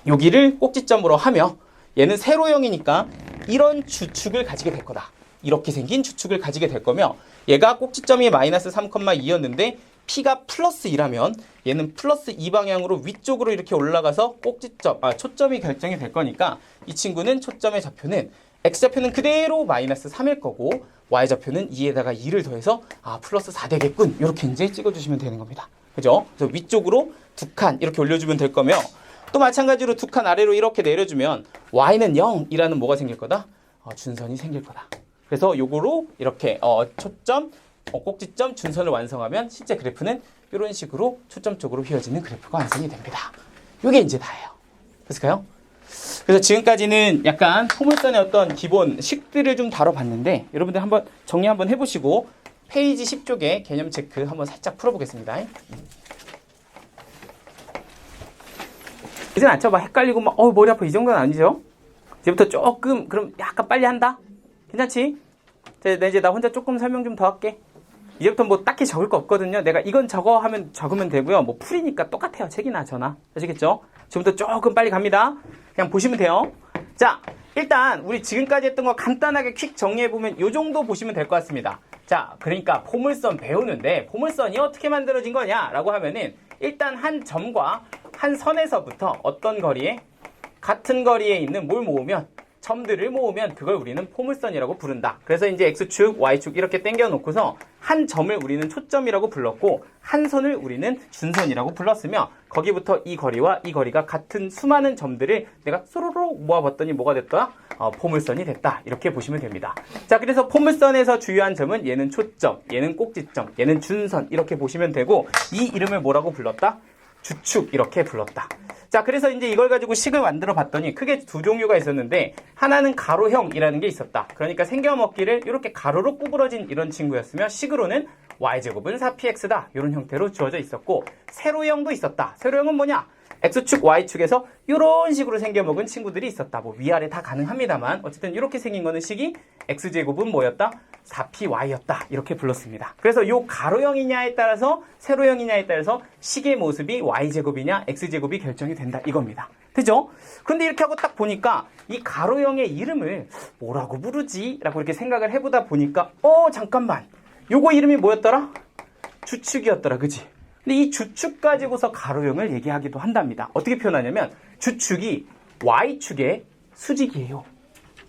여기를 꼭지점으로 하며 얘는 세로형이니까 이런 주축을 가지게 될 거다. 이렇게 생긴 주축을 가지게 될 거며 얘가 꼭지점이 마이너스 3,2였는데 P가 플러스 2라면 얘는 플러스 2 방향으로 위쪽으로 이렇게 올라가서 초점이 결정이 될 거니까 이 친구는 초점의 좌표는 X좌표는 그대로 마이너스 3일 거고 Y좌표는 2에다가 2를 더해서 플러스 4 되겠군. 이렇게 이제 찍어주시면 되는 겁니다. 그죠? 그래서 위쪽으로 두 칸 이렇게 올려주면 될 거며 또 마찬가지로 두 칸 아래로 이렇게 내려주면 Y는 0이라는 뭐가 생길 거다? 준선이 생길 거다. 그래서 요거로 이렇게 초점, 꼭지점, 준선을 완성하면 실제 그래프는 이런 식으로 초점 쪽으로 휘어지는 그래프가 완성이 됩니다. 요게 이제 다예요. 됐을까요? 그래서 지금까지는 약간 포물선의 어떤 기본 식들을 좀 다뤄봤는데 여러분들 한번 정리 한번 해보시고 페이지 10쪽에 개념 체크 한번 살짝 풀어보겠습니다. 이제는 안 쳐봐. 헷갈리고 막 머리 아파 이 정도는 아니죠? 이제부터 조금 그럼 약간 빨리 한다? 괜찮지? 이제 나 혼자 조금 설명 좀 더 할게. 이제부터 뭐 딱히 적을 거 없거든요. 내가 이건 적어 하면 적으면 되고요. 뭐 풀이니까 똑같아요. 책이나 저나. 아시겠죠? 지금부터 조금 빨리 갑니다. 그냥 보시면 돼요. 자, 일단 우리 지금까지 했던 거 간단하게 퀵 정리해보면 이 정도 보시면 될 것 같습니다. 자, 그러니까 포물선 배우는데 포물선이 어떻게 만들어진 거냐 라고 하면은 일단 한 점과 한 선에서부터 어떤 거리에 같은 거리에 있는 뭘 모으면 점들을 모으면 그걸 우리는 포물선이라고 부른다. 그래서 이제 X축, Y축 이렇게 당겨 놓고서 한 점을 우리는 초점이라고 불렀고 한 선을 우리는 준선이라고 불렀으며 거기부터 이 거리와 이 거리가 같은 수많은 점들을 내가 쏘로록 모아봤더니 뭐가 됐다? 포물선이 됐다. 이렇게 보시면 됩니다. 자, 그래서 포물선에서 주요한 점은 얘는 초점, 얘는 꼭지점, 얘는 준선 이렇게 보시면 되고 이 이름을 뭐라고 불렀다? 주축 이렇게 불렀다. 자, 그래서 이제 이걸 가지고 식을 만들어 봤더니 크게 두 종류가 있었는데 하나는 가로형이라는 게 있었다. 그러니까 생겨먹기를 이렇게 가로로 구부러진 이런 친구였으며 식으로는 y제곱은 4px다. 이런 형태로 주어져 있었고 세로형도 있었다. 세로형은 뭐냐? X축, Y축에서 이런 식으로 생겨먹은 친구들이 있었다. 뭐 위아래 다 가능합니다만 어쨌든 이렇게 생긴 거는 식이 X제곱은 뭐였다? 4py였다. 이렇게 불렀습니다. 그래서 이 가로형이냐에 따라서 세로형이냐에 따라서 식의 모습이 Y제곱이냐 X제곱이 결정이 된다. 이겁니다. 그죠? 근데 이렇게 하고 딱 보니까 이 가로형의 이름을 뭐라고 부르지? 라고 이렇게 생각을 해보다 보니까 잠깐만. 요거 이름이 뭐였더라? 주축이었더라. 그치? 근데 이 주축 가지고서 가로형을 얘기하기도 한답니다. 어떻게 표현하냐면 주축이 Y축의 수직이에요.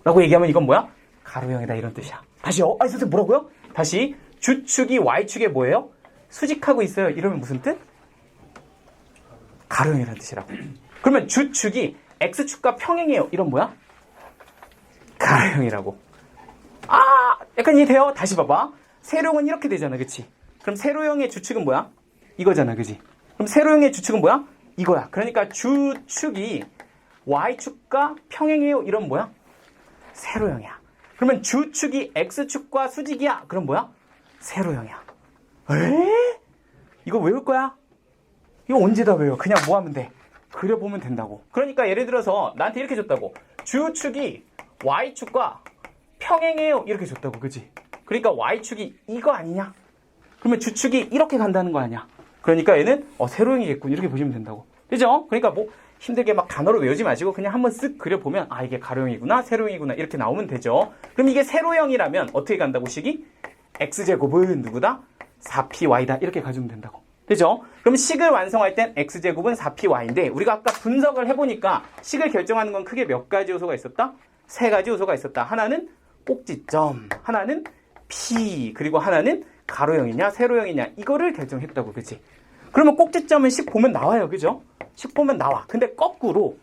라고 얘기하면 이건 뭐야? 가로형이다 이런 뜻이야. 다시요. 선생님 뭐라고요? 다시 주축이 Y축의 뭐예요? 수직하고 있어요. 이러면 무슨 뜻? 가로형이라는 뜻이라고. 그러면 주축이 X축과 평행이에요. 이런 뭐야? 가로형이라고. 약간 이해돼요? 다시 봐봐. 세로형은 이렇게 되잖아. 그치? 그럼 세로형의 주축은 뭐야? 이거잖아, 그지? 그럼 세로형의 주축은 뭐야? 이거야. 그러니까 주축이 y축과 평행이에요. 이런 뭐야? 세로형이야. 그러면 주축이 x축과 수직이야. 그럼 뭐야? 세로형이야. 에? 이거 외울 거야? 이거 언제 다 외워? 그냥 뭐 하면 돼? 그려보면 된다고. 그러니까 예를 들어서 나한테 이렇게 줬다고. 주축이 y축과 평행이에요. 이렇게 줬다고. 그지? 그러니까 y축이 이거 아니냐? 그러면 주축이 이렇게 간다는 거 아니야? 그러니까 얘는 세로형이겠군. 이렇게 보시면 된다고. 그죠? 그러니까 뭐 힘들게 막 단어로 외우지 마시고 그냥 한번 쓱 그려보면 아 이게 가로형이구나 세로형이구나 이렇게 나오면 되죠. 그럼 이게 세로형이라면 어떻게 간다고 식이? x제곱은 누구다? 4py다 이렇게 가지면 된다고. 되죠? 그럼 식을 완성할 땐 x제곱은 4py인데 우리가 아까 분석을 해보니까 식을 결정하는 건 크게 몇 가지 요소가 있었다? 세 가지 요소가 있었다. 하나는 꼭지점, 하나는 p, 그리고 하나는 가로형이냐 세로형이냐 이거를 결정했다고. 그치? 그러면 꼭지점은 식 보면 나와요. 그죠? 식 보면 나와. 근데 거꾸로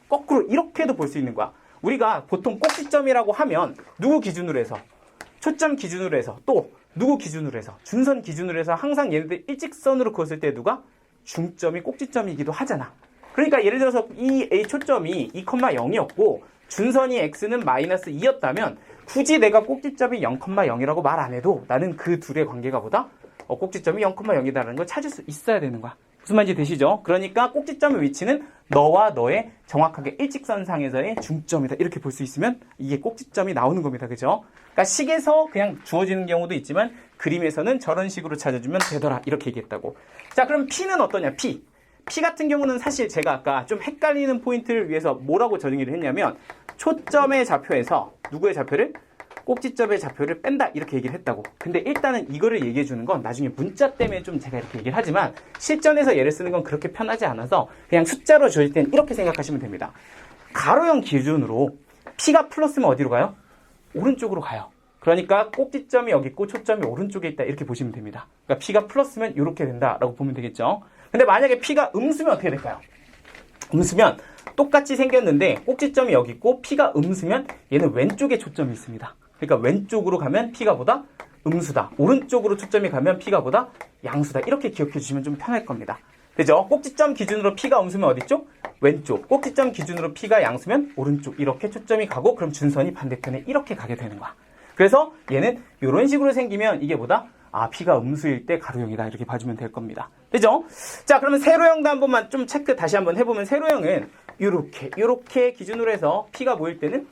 이렇게도 볼 수 있는 거야. 우리가 보통 꼭지점이라고 하면 누구 기준으로 해서? 초점 기준으로 해서 또 누구 기준으로 해서? 준선 기준으로 해서 항상 얘네들 일직선으로 그었을 때 누가? 중점이 꼭지점이기도 하잖아. 그러니까 예를 들어서 이 초점이 2,0이었고 준선이 x는 마이너스 2였다면 굳이 내가 꼭지점이 0,0이라고 말 안 해도 나는 그 둘의 관계가 보다 꼭지점이 0,0이다라는 걸 찾을 수 있어야 되는 거야. 무슨 말인지 되시죠? 그러니까 꼭지점의 위치는 너와 너의 정확하게 일직선상에서의 중점이다. 이렇게 볼 수 있으면 이게 꼭지점이 나오는 겁니다. 그죠? 그러니까 식에서 그냥 주어지는 경우도 있지만 그림에서는 저런 식으로 찾아주면 되더라. 이렇게 얘기했다고. 자, 그럼 P는 어떠냐? P 같은 경우는 사실 제가 아까 좀 헷갈리는 포인트를 위해서 뭐라고 정의를 했냐면 초점의 좌표에서 누구의 좌표를? 꼭지점의 좌표를 뺀다 이렇게 얘기를 했다고. 근데 일단은 이거를 얘기해 주는 건 나중에 문자 때문에 좀 제가 이렇게 얘기를 하지만 실전에서 예를 쓰는 건 그렇게 편하지 않아서 그냥 숫자로 주어질 땐 이렇게 생각하시면 됩니다. 가로형 기준으로 P가 플러스면 어디로 가요? 오른쪽으로 가요. 그러니까 꼭지점이 여기 있고 초점이 오른쪽에 있다 이렇게 보시면 됩니다. 그러니까 P가 플러스면 이렇게 된다라고 보면 되겠죠. 근데 만약에 P가 음수면 어떻게 될까요? 음수면 똑같이 생겼는데 꼭지점이 여기 있고 P가 음수면 얘는 왼쪽에 초점이 있습니다. 그러니까 왼쪽으로 가면 P가 보다 음수다. 오른쪽으로 초점이 가면 P가 보다 양수다. 이렇게 기억해 주시면 좀 편할 겁니다. 그죠? 꼭지점 기준으로 P가 음수면 어디쪽? 왼쪽. 꼭지점 기준으로 P가 양수면 오른쪽. 이렇게 초점이 가고 그럼 준선이 반대편에 이렇게 가게 되는 거야. 그래서 얘는 이런 식으로 생기면 이게 뭐다? P가 음수일 때 가로형이다. 이렇게 봐주면 될 겁니다. 그죠? 자, 그러면 세로형도 한 번만 좀 체크 다시 한번 해보면 세로형은 이렇게 기준으로 해서 P가 뭐일 때는?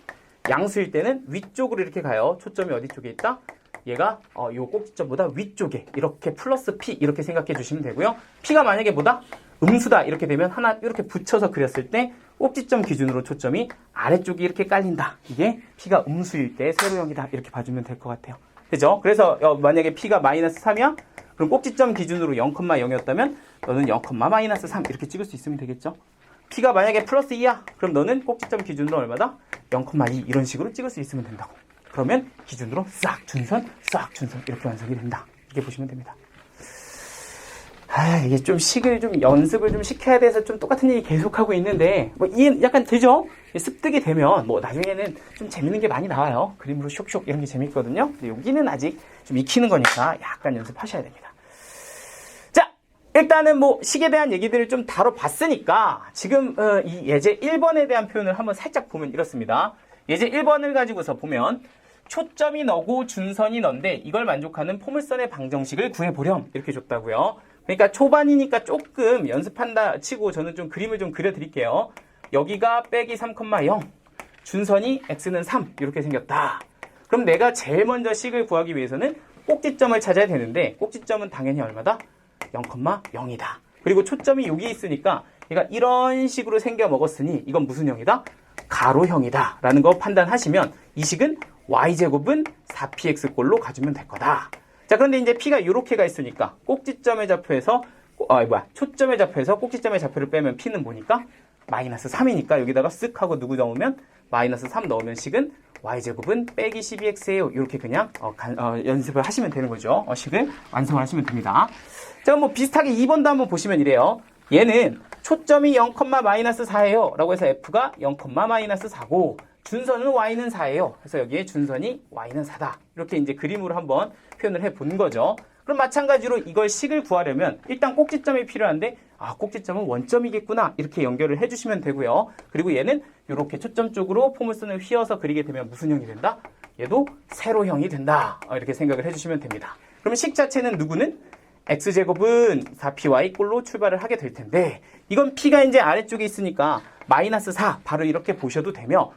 양수일 때는 위쪽으로 이렇게 가요. 초점이 어디 쪽에 있다? 얘가 요 꼭지점보다 위쪽에 이렇게 플러스 P 이렇게 생각해 주시면 되고요. P가 만약에 뭐다? 음수다 이렇게 되면 하나 이렇게 붙여서 그렸을 때 꼭지점 기준으로 초점이 아래쪽이 이렇게 깔린다. 이게 P가 음수일 때 세로형이다. 이렇게 봐주면 될 것 같아요. 그죠? 그래서 만약에 P가 마이너스 3이야? 그럼 꼭지점 기준으로 0,0이었다면 너는 0,-3 이렇게 찍을 수 있으면 되겠죠? P가 만약에 플러스 2야? 그럼 너는 꼭지점 기준으로 얼마다? 0,2 이런 식으로 찍을 수 있으면 된다고. 그러면 기준으로 싹 준선 이렇게 완성이 된다. 이렇게 보시면 됩니다. 이게 좀 식을 좀 연습을 좀 시켜야 돼서 좀 똑같은 얘기 계속하고 있는데 뭐 이해 약간 되죠? 습득이 되면 뭐 나중에는 좀 재밌는 게 많이 나와요. 그림으로 쇽쇽 이런 게 재밌거든요. 근데 여기는 아직 좀 익히는 거니까 약간 연습하셔야 됩니다. 자, 일단은 뭐 식에 대한 얘기들을 좀 다뤄봤으니까 지금 이 예제 1번에 대한 표현을 한번 살짝 보면 이렇습니다. 예제 1번을 가지고서 보면 초점이 너고 준선이 넌데 이걸 만족하는 포물선의 방정식을 구해보렴 이렇게 줬다고요. 그러니까 초반이니까 조금 연습한다 치고 저는 좀 그림을 좀 그려드릴게요. 여기가 빼기 3,0 준선이 x는 3 이렇게 생겼다. 그럼 내가 제일 먼저 식을 구하기 위해서는 꼭지점을 찾아야 되는데 꼭지점은 당연히 얼마다? 0,0이다. 그리고 초점이 여기 있으니까 얘가 이런 식으로 생겨 먹었으니 이건 무슨 형이다? 가로형이다 라는 거 판단하시면 이 식은 y제곱은 4px꼴로 가주면 될 거다. 자, 그런데 이제 P가 이렇게가 있으니까 꼭지점의 좌표에서 초점의 좌표에서 꼭지점의 좌표를 빼면 P는 뭐니까? 마이너스 3이니까 여기다가 쓱 하고 누구 넣으면 마이너스 3 넣으면 식은 y제곱은 빼기 12x예요. 이렇게 그냥 연습을 하시면 되는 거죠. 식을 완성을 하시면 됩니다. 자, 뭐 비슷하게 2번도 한번 보시면 이래요. 얘는 초점이 0,-4예요 라고 해서 f가 0,-4고 준선은 y는 4예요. 그래서 여기에 준선이 y는 4다. 이렇게 이제 그림으로 한번 표현을 해 본 거죠. 그럼 마찬가지로 이걸 식을 구하려면 일단 꼭지점이 필요한데 꼭지점은 원점이겠구나 이렇게 연결을 해주시면 되고요. 그리고 얘는 이렇게 초점 쪽으로 포물선을 휘어서 그리게 되면 무슨 형이 된다? 얘도 세로형이 된다. 이렇게 생각을 해주시면 됩니다. 그러면 식 자체는 누구는? x제곱은 4py 꼴로 출발을 하게 될 텐데 이건 p가 이제 아래쪽에 있으니까 마이너스 4 바로 이렇게 보셔도 되며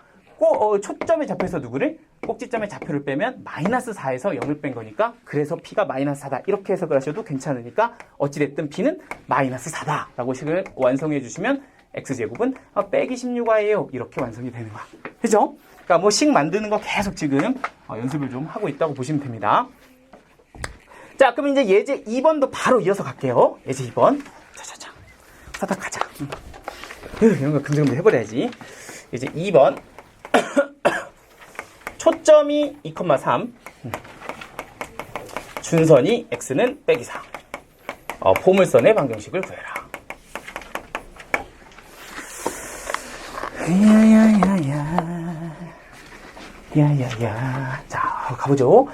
초점의 좌표에서 누구를? 꼭지점의 좌표를 빼면 마이너스 4에서 0을 뺀 거니까 그래서 p가 마이너스 4다 이렇게 해석을 하셔도 괜찮으니까 어찌됐든 p는 마이너스 4다 라고 식을 완성해 주시면 x제곱은 빼기 16y예요 이렇게 완성이 되는 거야. 그죠? 그러니까 뭐 식 만드는 거 계속 지금 연습을 좀 하고 있다고 보시면 됩니다. 자, 그럼 이제 예제 2번도 바로 이어서 갈게요. 예제 2번. 자자자. 사닥 가자. 이런 거 금방금 해버려야지. 예제 2번. 초점이 2,3. 준선이 x는 빼기 4. 포물선의 방정식을 구해라. 야야야. 자, 가보죠.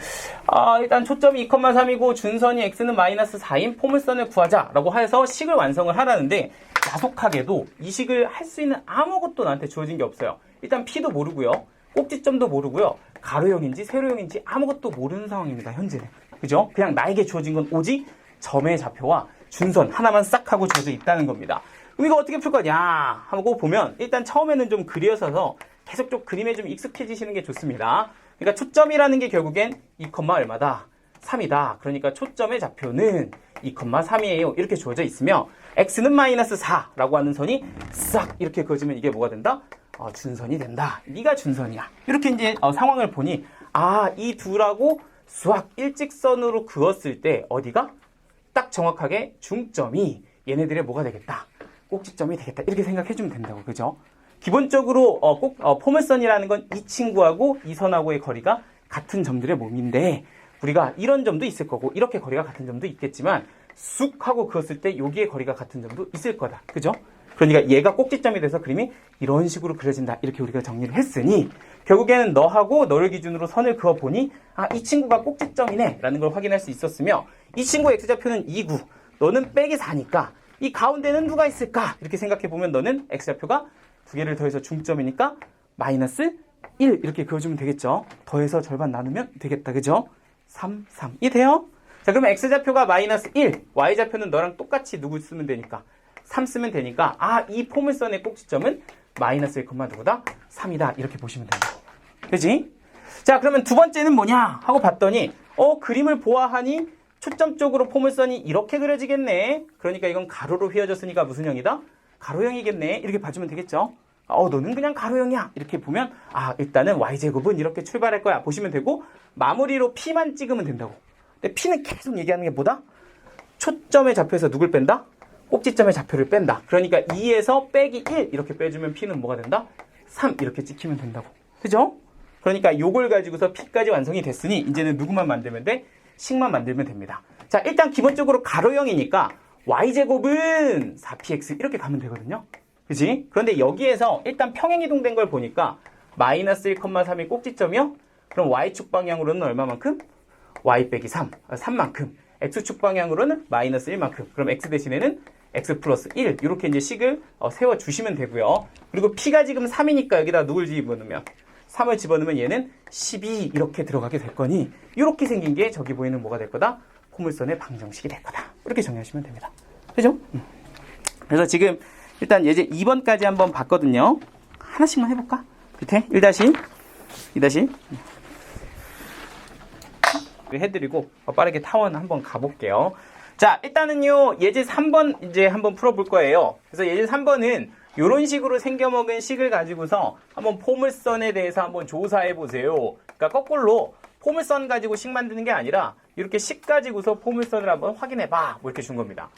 일단 초점이 2,3이고 준선이 x는 마이너스 4인 포물선을 구하자라고 해서 식을 완성을 하라는데 야속하게도 이 식을 할 수 있는 아무것도 나한테 주어진 게 없어요. 일단 p도 모르고요. 꼭지점도 모르고요. 가로형인지 세로형인지 아무것도 모르는 상황입니다. 현재는. 그죠? 그냥 나에게 주어진 건 오직 점의 좌표와 준선 하나만 싹 하고 주어져 있다는 겁니다. 그럼 이거 어떻게 풀 거냐 하고 보면 일단 처음에는 좀 그려서서 계속 좀 그림에 좀 익숙해지시는 게 좋습니다. 그러니까 초점이라는 게 결국엔 2, 얼마다? 3이다. 그러니까 초점의 좌표는 2,3이에요. 이렇게 주어져 있으며 x는 마이너스 4라고 하는 선이 싹 이렇게 그어지면 이게 뭐가 된다? 준선이 된다. 네가 준선이야. 이렇게 이제 상황을 보니 이 둘하고 수학 일직선으로 그었을 때 어디가? 딱 정확하게 중점이 얘네들의 뭐가 되겠다? 꼭지점이 되겠다. 이렇게 생각해주면 된다고. 그죠? 기본적으로 포물선이라는 건 이 친구하고 이 선하고의 거리가 같은 점들의 몸인데 우리가 이런 점도 있을 거고 이렇게 거리가 같은 점도 있겠지만 쑥 하고 그었을 때 여기의 거리가 같은 점도 있을 거다. 그죠? 그러니까 얘가 꼭지점이 돼서 그림이 이런 식으로 그려진다. 이렇게 우리가 정리를 했으니 결국에는 너하고 너를 기준으로 선을 그어보니 이 친구가 꼭지점이네 라는 걸 확인할 수 있었으며 이 친구의 x좌표는 2구 너는 빼기 4니까 이 가운데는 누가 있을까? 이렇게 생각해보면 너는 x좌표가 두 개를 더해서 중점이니까 마이너스 1 이렇게 그어주면 되겠죠. 더해서 절반 나누면 되겠다. 그죠? 3, 3. 이 돼요? 자, 그러면 x좌표가 마이너스 1, y좌표는 너랑 똑같이 누구 쓰면 되니까 3 쓰면 되니까 이 포물선의 꼭지점은 마이너스 1, 누구다? 3이다. 이렇게 보시면 됩니다. 그지? 자, 그러면 두 번째는 뭐냐? 하고 봤더니 그림을 보아하니 초점 쪽으로 포물선이 이렇게 그려지겠네. 그러니까 이건 가로로 휘어졌으니까 무슨 형이다? 가로형이겠네. 이렇게 봐주면 되겠죠? 너는 그냥 가로형이야. 이렇게 보면 일단은 y제곱은 이렇게 출발할 거야. 보시면 되고 마무리로 p만 찍으면 된다고. 근데 p는 계속 얘기하는 게 뭐다? 초점의 좌표에서 누굴 뺀다? 꼭지점의 좌표를 뺀다. 그러니까 2에서 빼기 1 이렇게 빼주면 p는 뭐가 된다? 3 이렇게 찍히면 된다고. 그죠? 그러니까 요걸 가지고서 p까지 완성이 됐으니 이제는 누구만 만들면 돼? 식만 만들면 됩니다. 자, 일단 기본적으로 가로형이니까 y제곱은 4px 이렇게 가면 되거든요. 그치? 그런데 여기에서 일단 평행이동된 걸 보니까 마이너스 1,3이 꼭지점이요? 그럼 y축 방향으로는 얼마만큼? y 빼기 3, 3만큼. x축 방향으로는 마이너스 1만큼. 그럼 x 대신에는 x 플러스 1 이렇게 이제 식을 세워주시면 되고요. 그리고 p가 지금 3이니까 여기다 누굴 집어넣으면 3을 집어넣으면 얘는 12 이렇게 들어가게 될 거니 이렇게 생긴 게 저기 보이는 뭐가 될 거다? 포물선의 방정식이 될 거다. 이렇게 정리하시면 됩니다. 그죠? 그래서 지금 일단 예제 2번까지 한번 봤거든요. 하나씩만 해볼까? 밑에 1-, 2-. 해드리고 빠르게 타원 한번 가볼게요. 자, 일단은요 예제 3번 이제 한번 풀어볼 거예요. 그래서 예제 3번은 이런 식으로 생겨먹은 식을 가지고서 한번 포물선에 대해서 한번 조사해 보세요. 그러니까 거꾸로 포물선 가지고 식 만드는 게 아니라 이렇게 식 가지고서 포물선을 한번 확인해 봐. 뭐 이렇게 준 겁니다.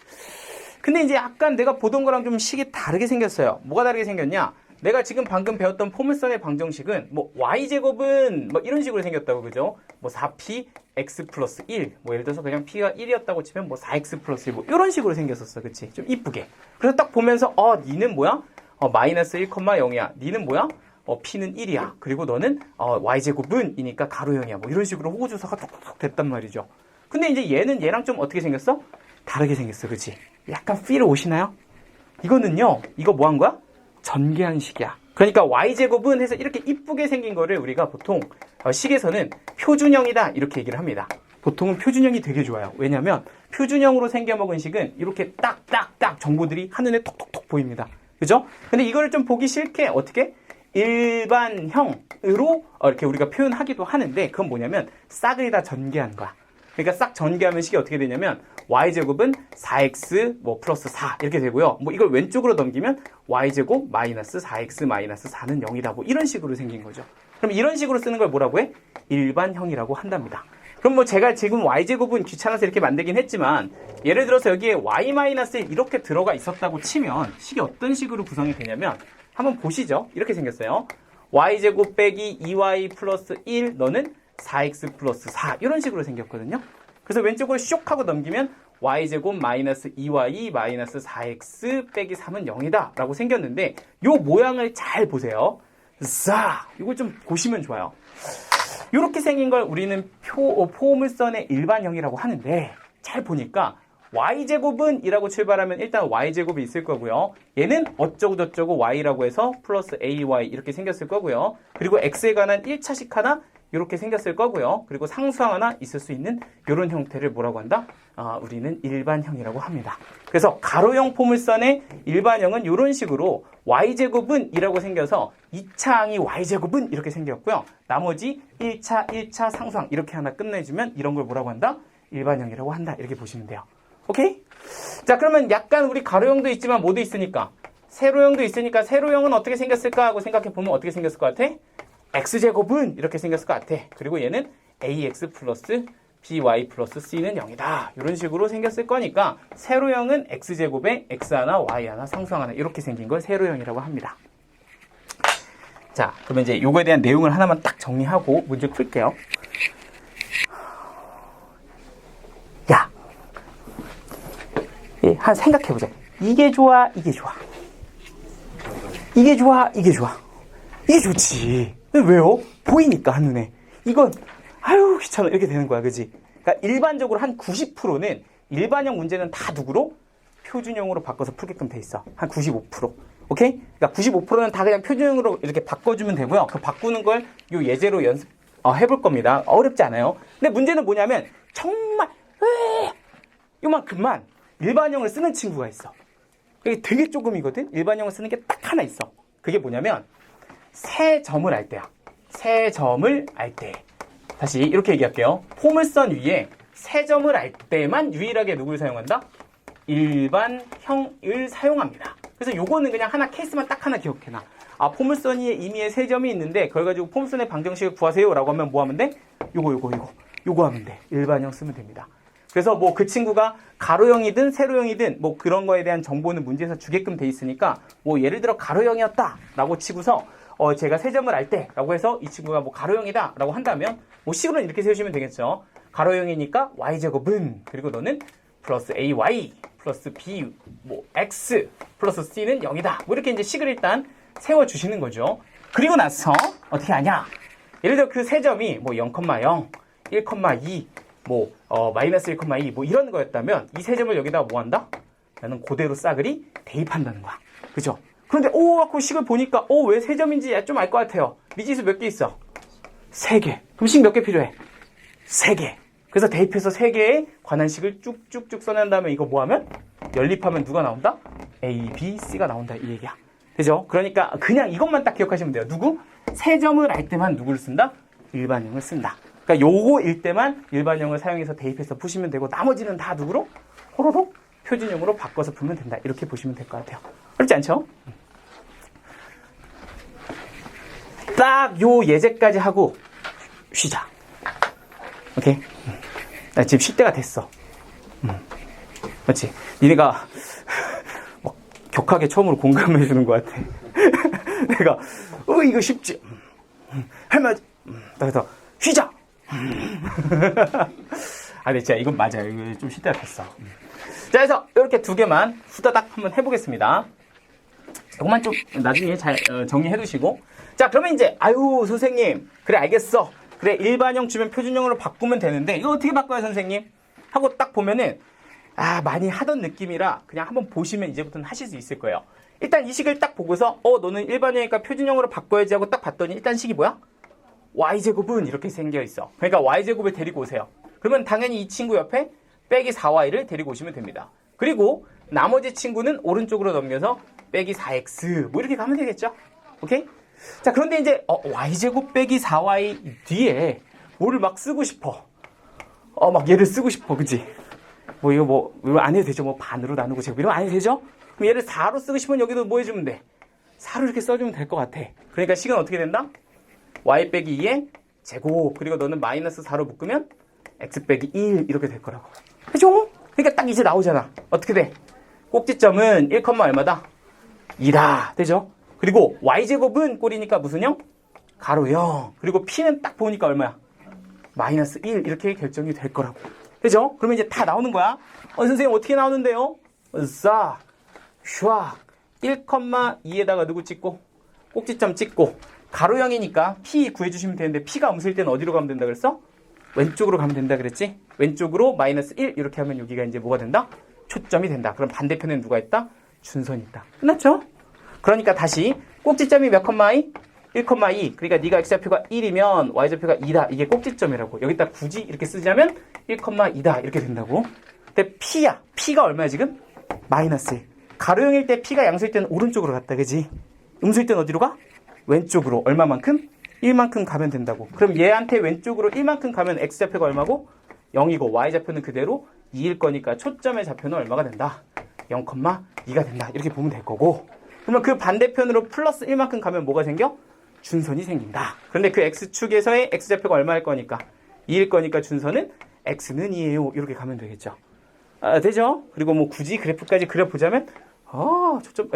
근데 이제 약간 내가 보던 거랑 좀 식이 다르게 생겼어요. 뭐가 다르게 생겼냐? 내가 지금 방금 배웠던 포물선의 방정식은 뭐 y제곱은 뭐 이런 식으로 생겼다고. 그죠? 뭐 4p x 플러스 1 뭐 예를 들어서 그냥 p가 1이었다고 치면 뭐 4x 플러스 1 뭐 이런 식으로 생겼었어. 그치? 좀 이쁘게. 그래서 딱 보면서 니는 뭐야? 마이너스 1,0이야. 니는 뭐야? p는 1이야. 그리고 너는 y제곱은 이니까 가로형이야. 뭐 이런 식으로 호구조사가 톡톡 됐단 말이죠. 근데 이제 얘는 얘랑 좀 어떻게 생겼어? 다르게 생겼어. 그치? 약간 필 오시나요? 이거는요, 이거 뭐 한 거야? 전개한 식이야. 그러니까 y제곱은 해서 이렇게 이쁘게 생긴 거를 우리가 보통 식에서는 표준형이다 이렇게 얘기를 합니다. 보통은 표준형이 되게 좋아요. 왜냐면 표준형으로 생겨먹은 식은 이렇게 딱딱딱 정보들이 한눈에 톡톡톡 보입니다. 그죠? 근데 이거를 좀 보기 싫게 어떻게? 일반형으로 이렇게 우리가 표현하기도 하는데 그건 뭐냐면 싹을 다 전개한 거야. 그러니까 싹 전개하면 식이 어떻게 되냐면 y제곱은 4x 뭐 플러스 4 이렇게 되고요. 뭐 이걸 왼쪽으로 넘기면 y제곱 마이너스 4x 마이너스 4는 0이다. 뭐 이런 식으로 생긴 거죠. 그럼 이런 식으로 쓰는 걸 뭐라고 해? 일반형이라고 한답니다. 그럼 뭐 제가 지금 y제곱은 귀찮아서 이렇게 만들긴 했지만 예를 들어서 여기에 y 마이너스 1 이렇게 들어가 있었다고 치면 식이 어떤 식으로 구성이 되냐면 한번 보시죠. 이렇게 생겼어요. y제곱 빼기 2y 플러스 1 너는 4x 플러스 4 이런 식으로 생겼거든요. 그래서 왼쪽으로 쇽 하고 넘기면 y제곱 마이너스 2y 마이너스 4x 빼기 3은 0이다 라고 생겼는데 요 모양을 잘 보세요. 자, 이걸 좀 보시면 좋아요. 이렇게 생긴 걸 우리는 포물선의 일반형이라고 하는데 잘 보니까 y제곱은 이라고 출발하면 일단 y제곱이 있을 거고요. 얘는 어쩌고저쩌고 y라고 해서 플러스 ay 이렇게 생겼을 거고요. 그리고 x에 관한 1차식 하나 이렇게 생겼을 거고요. 그리고 상수항 하나 있을 수 있는 이런 형태를 뭐라고 한다? 우리는 일반형이라고 합니다. 그래서 가로형 포물선의 일반형은 이런 식으로 y제곱은 이라고 생겨서 2차 항이 y제곱은 이렇게 생겼고요. 나머지 1차 상수항 이렇게 하나 끝내주면 이런 걸 뭐라고 한다? 일반형이라고 한다. 이렇게 보시면 돼요. 오케이? 자, 그러면 약간 우리 가로형도 있지만 뭐도 있으니까 세로형도 있으니까 세로형은 어떻게 생겼을까 하고 생각해보면 어떻게 생겼을 것 같아? x제곱은 이렇게 생겼을 것 같아. 그리고 얘는 ax 플러스 by 플러스 c는 0이다. 이런 식으로 생겼을 거니까 세로형은 x제곱에 x 하나, y 하나, 상수항 하나 이렇게 생긴 걸 세로형이라고 합니다. 자, 그러면 이제 요거에 대한 내용을 하나만 딱 정리하고 문제 풀게요. 야, 한 생각해보자. 이게 좋아, 이게 좋아. 이게 좋아, 이게 좋아. 이게 좋지. 왜요? 보이니까 한눈에. 이건 아유 귀찮아 이렇게 되는 거야. 그지? 그러니까 일반적으로 한 90%는 일반형 문제는 다 누구로? 표준형으로 바꿔서 풀게끔 돼 있어. 한 95%. 오케이? 그러니까 95%는 다 그냥 표준형으로 이렇게 바꿔주면 되고요. 그 바꾸는 걸 요 예제로 연습 해볼 겁니다. 어렵지 않아요. 근데 문제는 뭐냐면 정말 요만큼만 일반형을 쓰는 친구가 있어. 그게 되게 조금이거든. 일반형을 쓰는 게 딱 하나 있어. 그게 뭐냐면 세 점을 알 때야. 세 점을 알 때. 다시 이렇게 얘기할게요. 포물선 위에 세 점을 알 때만 유일하게 누구를 사용한다? 일반형을 사용합니다. 그래서 요거는 그냥 하나 케이스만 딱 하나 기억해놔. 포물선 위에 임의의 세 점이 있는데 그걸 가지고 포물선의 방정식을 구하세요 라고 하면 뭐 하면 돼? 요거 하면 돼. 일반형 쓰면 됩니다. 그래서 뭐 그 친구가 가로형이든 세로형이든 뭐 그런 거에 대한 정보는 문제에서 주게끔 돼 있으니까 뭐 예를 들어 가로형이었다 라고 치고서 제가 세 점을 알 때 라고 해서 이 친구가 뭐 가로형이다 라고 한다면 뭐 식으로는 이렇게 세우시면 되겠죠. 가로형이니까 y제곱은 그리고 너는 플러스 ay 플러스 b 뭐 x 플러스 c는 0이다. 뭐 이렇게 이제 식을 일단 세워주시는 거죠. 그리고 나서 어떻게 하냐? 예를 들어 그 세 점이 뭐 0,0, 1,2 뭐 마이너스 1,2 뭐 이런 거였다면 이 세 점을 여기다가 뭐 한다? 나는 그대로 싸그리 대입한다는 거야. 그죠? 그런데 그 식을 보니까 왜 세 점인지 좀 알 것 같아요. 미지수 몇 개 있어? 3개. 그럼 식 몇 개 필요해? 3개. 그래서 대입해서 3개의 관한 식을 쭉쭉쭉 써낸 다음에 이거 뭐 하면? 연립하면 누가 나온다? A, B, C가 나온다 이 얘기야. 되죠? 그러니까 그냥 이것만 딱 기억하시면 돼요. 누구? 세 점을 알 때만 누구를 쓴다? 일반형을 쓴다. 그러니까 요거일 때만 일반형을 사용해서 대입해서 푸시면 되고 나머지는 다 누구로? 호로록 표준형으로 바꿔서 풀면 된다. 이렇게 보시면 될 것 같아요. 어렵지 않죠? 딱 요 예제까지 하고 쉬자. 오케이? 나 지금 쉴 때가 됐어. 그렇지? 니네가 막 격하게 처음으로 공감해 주는 것 같아. 내가 이거 쉽지? 할말 그래서 쉬자. 근데 진짜 이건 맞아요. 이거 좀 쉴 때가 됐어. 자, 그래서 이렇게 두 개만 후다닥 한번 해보겠습니다. 이것만 좀 나중에 잘 정리해 두시고. 자, 그러면 이제 선생님 그래 알겠어. 그래 일반형 주면 표준형으로 바꾸면 되는데 이거 어떻게 바꿔요 선생님? 하고 딱 보면은 많이 하던 느낌이라 그냥 한번 보시면 이제부터는 하실 수 있을 거예요. 일단 이 식을 딱 보고서 너는 일반형이니까 표준형으로 바꿔야지 하고 딱 봤더니 일단 식이 뭐야? y제곱은 이렇게 생겨 있어. 그러니까 y제곱을 데리고 오세요. 그러면 당연히 이 친구 옆에 빼기 4y를 데리고 오시면 됩니다. 그리고 나머지 친구는 오른쪽으로 넘겨서 빼기 4x 뭐 이렇게 가면 되겠죠? 오케이? 자, 그런데 이제 y제곱 빼기 4y 뒤에 뭐를 막 쓰고 싶어. 막 얘를 쓰고 싶어. 그치? 이거 안 해도 되죠. 반으로 나누고 제곱 이러면 안 해도 되죠? 그럼 얘를 4로 쓰고 싶으면 여기도 뭐 해주면 돼? 4로 이렇게 써주면 될 것 같아. 그러니까 식은 어떻게 된다? y 빼기 2의 제곱. 그리고 너는 마이너스 4로 묶으면 x 빼기 1 이렇게 될 거라고. 그죠? 그러니까 딱 이제 나오잖아. 어떻게 돼? 꼭지점은 1, 얼마다? 2다. 되죠? 그리고 y제곱은 꼴이니까 무슨 형? 가로 0. 그리고 p는 딱 보니까 얼마야? 마이너스 1 이렇게 결정이 될 거라고. 그죠? 그러면 이제 다 나오는 거야. 선생님 어떻게 나오는데요? 싸, 슈악 1,2에다가 누구 찍고 꼭지점 찍고 가로 0이니까 p 구해주시면 되는데 p가 음수일 때는 어디로 가면 된다 그랬어? 왼쪽으로 가면 된다 그랬지? 왼쪽으로 마이너스 1 이렇게 하면 여기가 이제 뭐가 된다? 초점이 된다. 그럼 반대편에 누가 있다? 준선이 있다. 끝났죠? 그러니까 다시 꼭지점이 몇 컴마이? 1,2. 그러니까 네가 x좌표가 1이면 y좌표가 2다. 이게 꼭지점이라고. 여기다 굳이 이렇게 쓰자면 1,2다. 이렇게 된다고. 근데 p야. p가 얼마야 지금? 마이너스 1. 가로 0일 때 p가 양수일 때는 오른쪽으로 갔다. 그지? 음수일 때는 어디로 가? 왼쪽으로. 얼마만큼? 1만큼 가면 된다고. 그럼 얘한테 왼쪽으로 1만큼 가면 x좌표가 얼마고? 0이고 y좌표는 그대로 2일 거니까 초점의 좌표는 얼마가 된다? 0,2가 된다. 이렇게 보면 될 거고. 그러면 그 반대편으로 플러스 1만큼 가면 뭐가 생겨? 준선이 생긴다. 그런데 그 x축에서의 x좌표가 얼마일 거니까? 2일 거니까 준선은 x는 2예요. 이렇게 가면 되겠죠. 되죠? 그리고 뭐 굳이 그래프까지 그려보자면 초점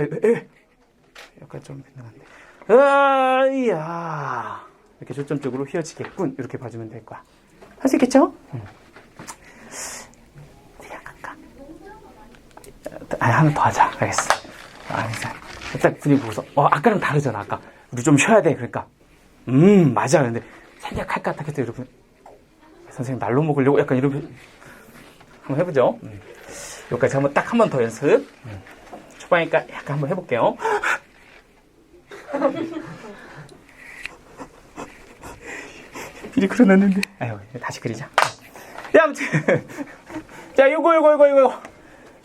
약간 좀 빗나간데 이야 이렇게 초점 쪽으로 휘어지겠군. 이렇게 봐주면 될 거야. 할 수 있겠죠? 그냥 갈까? 하나 더 하자. 알겠어. 일단 분위기 보고서 아까랑 다르잖아. 아까 우리 좀 쉬어야 돼. 그러니까 맞아. 근데 생략할까 하겠다. 여러분 선생님 날로 먹으려고 약간 이러면 한번 해보죠. 여기까지 한번 딱 한 번 더 연습. 초반이니까 약간 한번 해볼게요. 미리 그려놨는데 다시 그리자. 아무튼 자 요거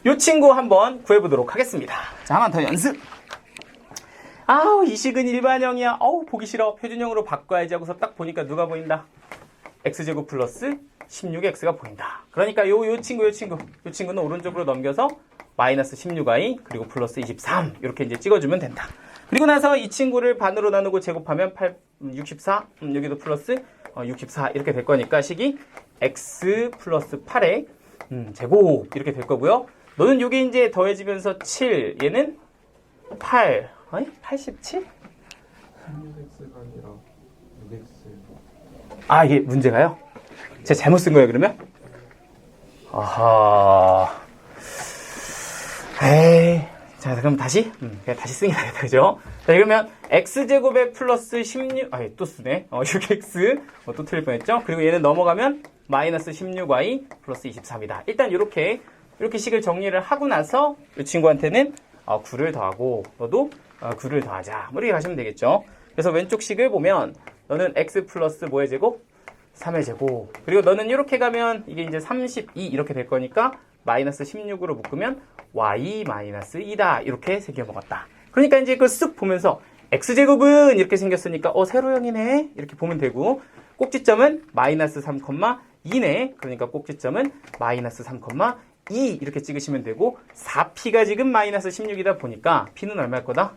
요 친구 한번 구해보도록 하겠습니다. 자, 한번 더 연습. 이 식은 일반형이야. 보기 싫어. 표준형으로 바꿔야지 하고서 딱 보니까 누가 보인다? x제곱 플러스 16x가 보인다. 그러니까 요 친구는 오른쪽으로 넘겨서 마이너스 16y 그리고 플러스 23 이렇게 이제 찍어주면 된다. 그리고 나서 이 친구를 반으로 나누고 제곱하면 64 여기도 플러스 64 이렇게 될 거니까 식이 x 플러스 8의 제곱 이렇게 될 거고요. 너는 요게 이제 더해지면서 7 얘는 8 87? 16x가 아니라 6x. 이게 문제가요? 제가 잘못 쓴 거예요, 그러면? 자, 그럼 다시? 그냥 다시 쓰는 게 나겠다, 그죠? 자, 그러면 x제곱에 플러스 16, 또 쓰네. 6x, 또 틀릴 뻔했죠? 그리고 얘는 넘어가면 마이너스 16y 플러스 23이다. 일단 이렇게 식을 정리를 하고 나서 이 친구한테는 9를 더하고, 너도 9를 더하자. 뭐 이렇게 가시면 되겠죠? 그래서 왼쪽 식을 보면, 너는 x 플러스 뭐의 제곱? 3의 제곱. 그리고 너는 이렇게 가면 이게 이제 32 이렇게 될 거니까 마이너스 16으로 묶으면 y 마이너스 2다. 이렇게 새겨 먹었다. 그러니까 이제 그걸 쓱 보면서 x제곱은 이렇게 생겼으니까 세로형이네. 이렇게 보면 되고 꼭지점은 마이너스 3,2네. 그러니까 꼭지점은 마이너스 3,2 이렇게 찍으시면 되고 4p가 지금 마이너스 16이다 보니까 p는 얼마일 거다?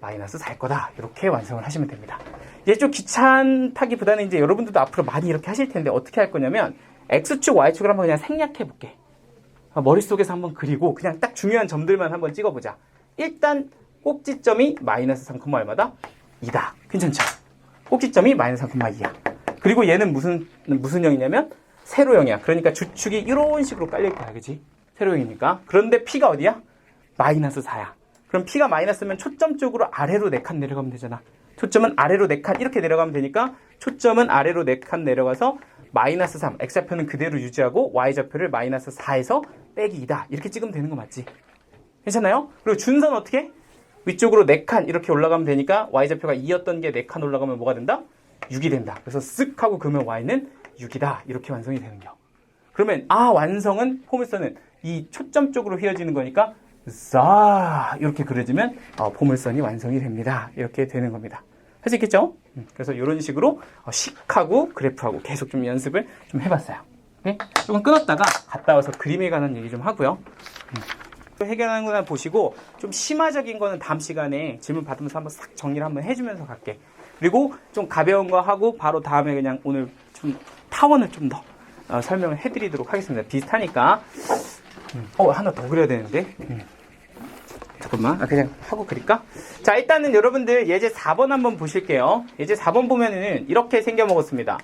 마이너스 4일 거다. 이렇게 완성을 하시면 됩니다. 이제 좀 귀찮다기보다는 이제 여러분들도 앞으로 많이 이렇게 하실 텐데 어떻게 할 거냐면 X축, Y축을 한번 그냥 생략해 볼게. 머릿속에서 한번 그리고 그냥 딱 중요한 점들만 한번 찍어보자. 일단 꼭지점이 마이너스 3, 얼마다? 2다. 괜찮죠? 꼭지점이 마이너스 3,2야. 그리고 얘는 무슨 형이냐면 세로형이야. 그러니까 주축이 이런 식으로 깔릴 거야. 그치? 세로형이니까. 그런데 P가 어디야? 마이너스 4야. 그럼 P가 마이너스면 초점 쪽으로 아래로 4칸 내려가면 되잖아. 초점은 아래로 4칸 이렇게 내려가면 되니까 초점은 아래로 4칸 내려가서 마이너스 3, x좌표는 그대로 유지하고 y좌표를 마이너스 4에서 빼기 2다. 이렇게 찍으면 되는 거 맞지? 괜찮나요? 그리고 준선 어떻게? 위쪽으로 4칸 이렇게 올라가면 되니까 y좌표가 2였던 게 4칸 올라가면 뭐가 된다? 6이 된다. 그래서 쓱 하고 그으면 y는 6이다. 이렇게 완성이 되는 거. 그러면 완성은 포물선은 이 초점 쪽으로 휘어지는 거니까 자 이렇게 그려지면 포물선이 완성이 됩니다. 이렇게 되는 겁니다. 할 수 있겠죠? 그래서 이런 식으로 식하고 그래프하고 계속 좀 연습을 좀 해봤어요. 네? 조금 끊었다가 갔다 와서 그림에 관한 얘기 좀 하고요. 해결하는 거나 보시고 좀 심화적인 거는 다음 시간에 질문 받으면서 한번 싹 정리를 한번 해주면서 갈게. 그리고 좀 가벼운 거 하고 바로 다음에 그냥 오늘 좀 타원을 좀 더 설명을 해드리도록 하겠습니다. 비슷하니까. 하나 더 그려야 되는데. 잠깐만. 그냥 하고 그릴까? 자, 일단은 여러분들 예제 4번 한번 보실게요. 예제 4번 보면은 이렇게 생겨 먹었습니다.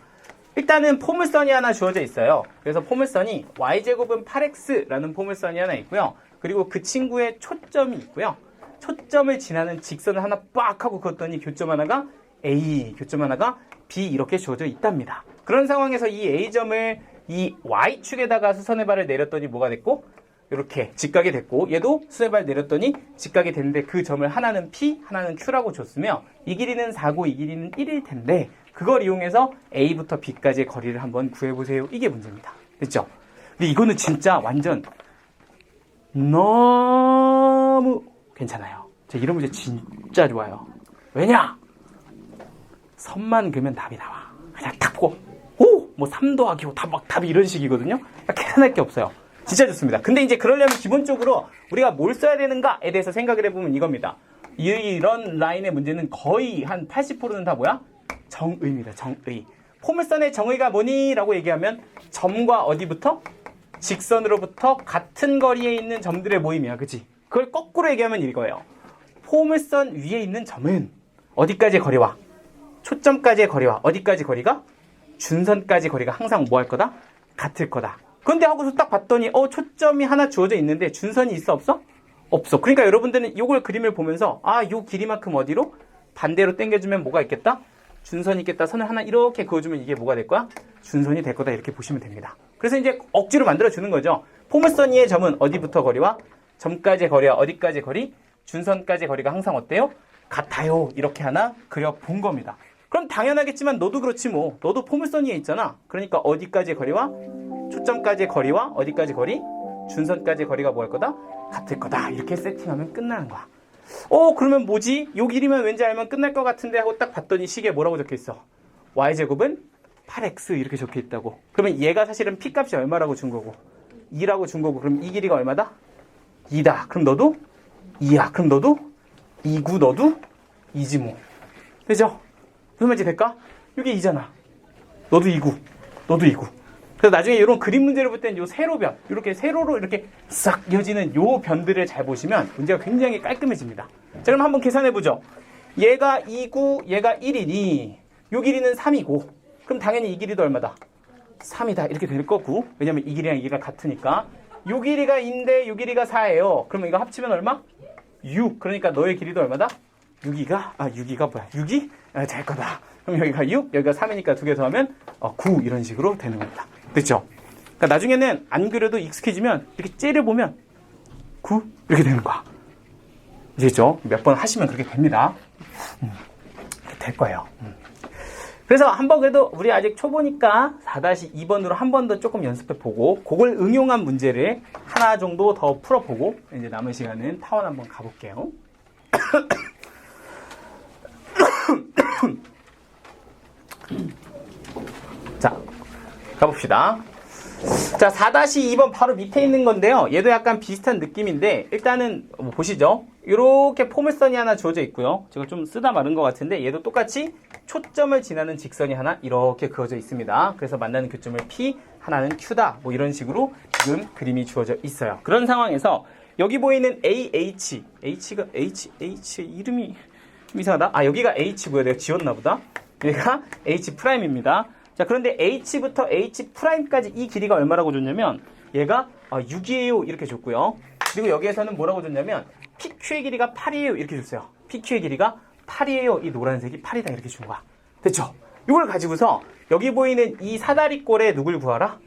일단은 포물선이 하나 주어져 있어요. 그래서 포물선이 y제곱은 8x라는 포물선이 하나 있고요. 그리고 그 친구의 초점이 있고요. 초점을 지나는 직선을 하나 빡 하고 그었더니 교점 하나가 A, 교점 하나가 B 이렇게 주어져 있답니다. 그런 상황에서 이 A점을 이 Y축에다가 수선의 발을 내렸더니 뭐가 됐고 이렇게 직각이 됐고 얘도 수선의 발을 내렸더니 직각이 됐는데 그 점을 하나는 P, 하나는 Q라고 줬으며 이 길이는 4고 이 길이는 1일 텐데 그걸 이용해서 A부터 B까지의 거리를 한번 구해보세요. 이게 문제입니다. 됐죠? 근데 이거는 진짜 완전 너무 괜찮아요. 이런 문제 진짜 좋아요. 왜냐? 선만 그으면 답이 나와. 그냥 딱 보고 뭐 3 더하기 5 답이 이런 식이거든요. 계산할 게 없어요. 진짜 좋습니다. 근데 이제 그러려면 기본적으로 우리가 뭘 써야 되는가에 대해서 생각을 해보면 이겁니다. 이런 라인의 문제는 거의 한 80%는 다 뭐야? 정의입니다. 정의. 포물선의 정의가 뭐니? 라고 얘기하면 점과 어디부터? 직선으로부터 같은 거리에 있는 점들의 모임이야. 그치? 그걸 거꾸로 얘기하면 이거예요. 포물선 위에 있는 점은 어디까지의 거리와 초점까지의 거리와 어디까지 거리가? 준선까지 거리가 항상 뭐 할 거다? 같을 거다. 그런데 하고서 딱 봤더니 초점이 하나 주어져 있는데 준선이 있어 없어? 없어. 그러니까 여러분들은 이걸 그림을 보면서 요 길이만큼 어디로? 반대로 당겨주면 뭐가 있겠다? 준선이 있겠다. 선을 하나 이렇게 그어주면 이게 뭐가 될 거야? 준선이 될 거다. 이렇게 보시면 됩니다. 그래서 이제 억지로 만들어주는 거죠. 포물선 위의 점은 어디부터 거리와 점까지의 거리와 어디까지 거리? 준선까지의 거리가 항상 어때요? 같아요. 이렇게 하나 그려본 겁니다. 그럼 당연하겠지만 너도 그렇지 뭐. 너도 포물선 위에 있잖아. 그러니까 어디까지의 거리와 초점까지의 거리와 어디까지 거리? 준선까지의 거리가 뭐 할 거다? 같을 거다. 이렇게 세팅하면 끝나는 거야. 그러면 뭐지? 요 길이면 왠지 알면 끝날 것 같은데 하고 딱 봤더니 식에 뭐라고 적혀있어? y제곱은 8x 이렇게 적혀있다고. 그러면 얘가 사실은 p값이 얼마라고 준 거고 2라고 준 거고 그럼 이 길이가 얼마다? 2다. 그럼 너도 2야. 그럼 너도 2구 너도 2지 뭐. 되죠? 무슨 말인지 될까? 이게 2잖아. 너도 2구 너도 2구. 그래서 나중에 이런 그림 문제를 볼 때는 요 세로변 이렇게 세로로 이렇게 싹 이어지는 요 변들을 잘 보시면 문제가 굉장히 깔끔해집니다. 자, 그럼 한번 계산해 보죠. 얘가 2구 얘가 1이니 요 길이는 3이고 그럼 당연히 이 길이도 얼마다? 3이다. 이렇게 될 거고 왜냐면 이 길이랑 이 길이가 같으니까 요 길이가 2인데 요 길이가 4예요. 그러면 이거 합치면 얼마? 6. 그러니까 너의 길이도 얼마다? 6이가 6이가 뭐야? 6이? 될 거다. 그럼 여기가 6, 여기가 3이니까 두 개 더하면 9 이런 식으로 되는 겁니다. 됐죠? 그러니까 나중에는 안 그려도 익숙해지면 이렇게 째려보면 9 이렇게 되는 거야. 이제죠? 몇 번 하시면 그렇게 됩니다. 될 거예요. 그래서 한번 그래도 우리 아직 초보니까 4-2번으로 한 번 더 조금 연습해보고 그걸 응용한 문제를 하나 정도 더 풀어보고 이제 남은 시간은 타원 한번 가볼게요. 자, 가봅시다. 자, 4-2번 바로 밑에 있는 건데요. 얘도 약간 비슷한 느낌인데 일단은 보시죠. 이렇게 포물선이 하나 주어져 있고요. 제가 좀 쓰다 마른 것 같은데 얘도 똑같이 초점을 지나는 직선이 하나 이렇게 그어져 있습니다. 그래서 만나는 교점을 P, 하나는 Q다. 뭐 이런 식으로 지금 그림이 주어져 있어요. 그런 상황에서 여기 보이는 AH, H가 H 이름이 좀 이상하다. 여기가 H 뭐야? 내가 지웠나 보다. 여기가 H'입니다. 자, 그런데 H부터 H'까지 이 길이가 얼마라고 줬냐면 얘가 6이에요 이렇게 줬고요. 그리고 여기에서는 뭐라고 줬냐면 PQ의 길이가 8이에요 이렇게 줬어요. PQ의 길이가 8이에요. 이 노란색이 8이다 이렇게 준 거야. 됐죠? 이걸 가지고서 여기 보이는 이 사다리꼴에 누굴 구하라?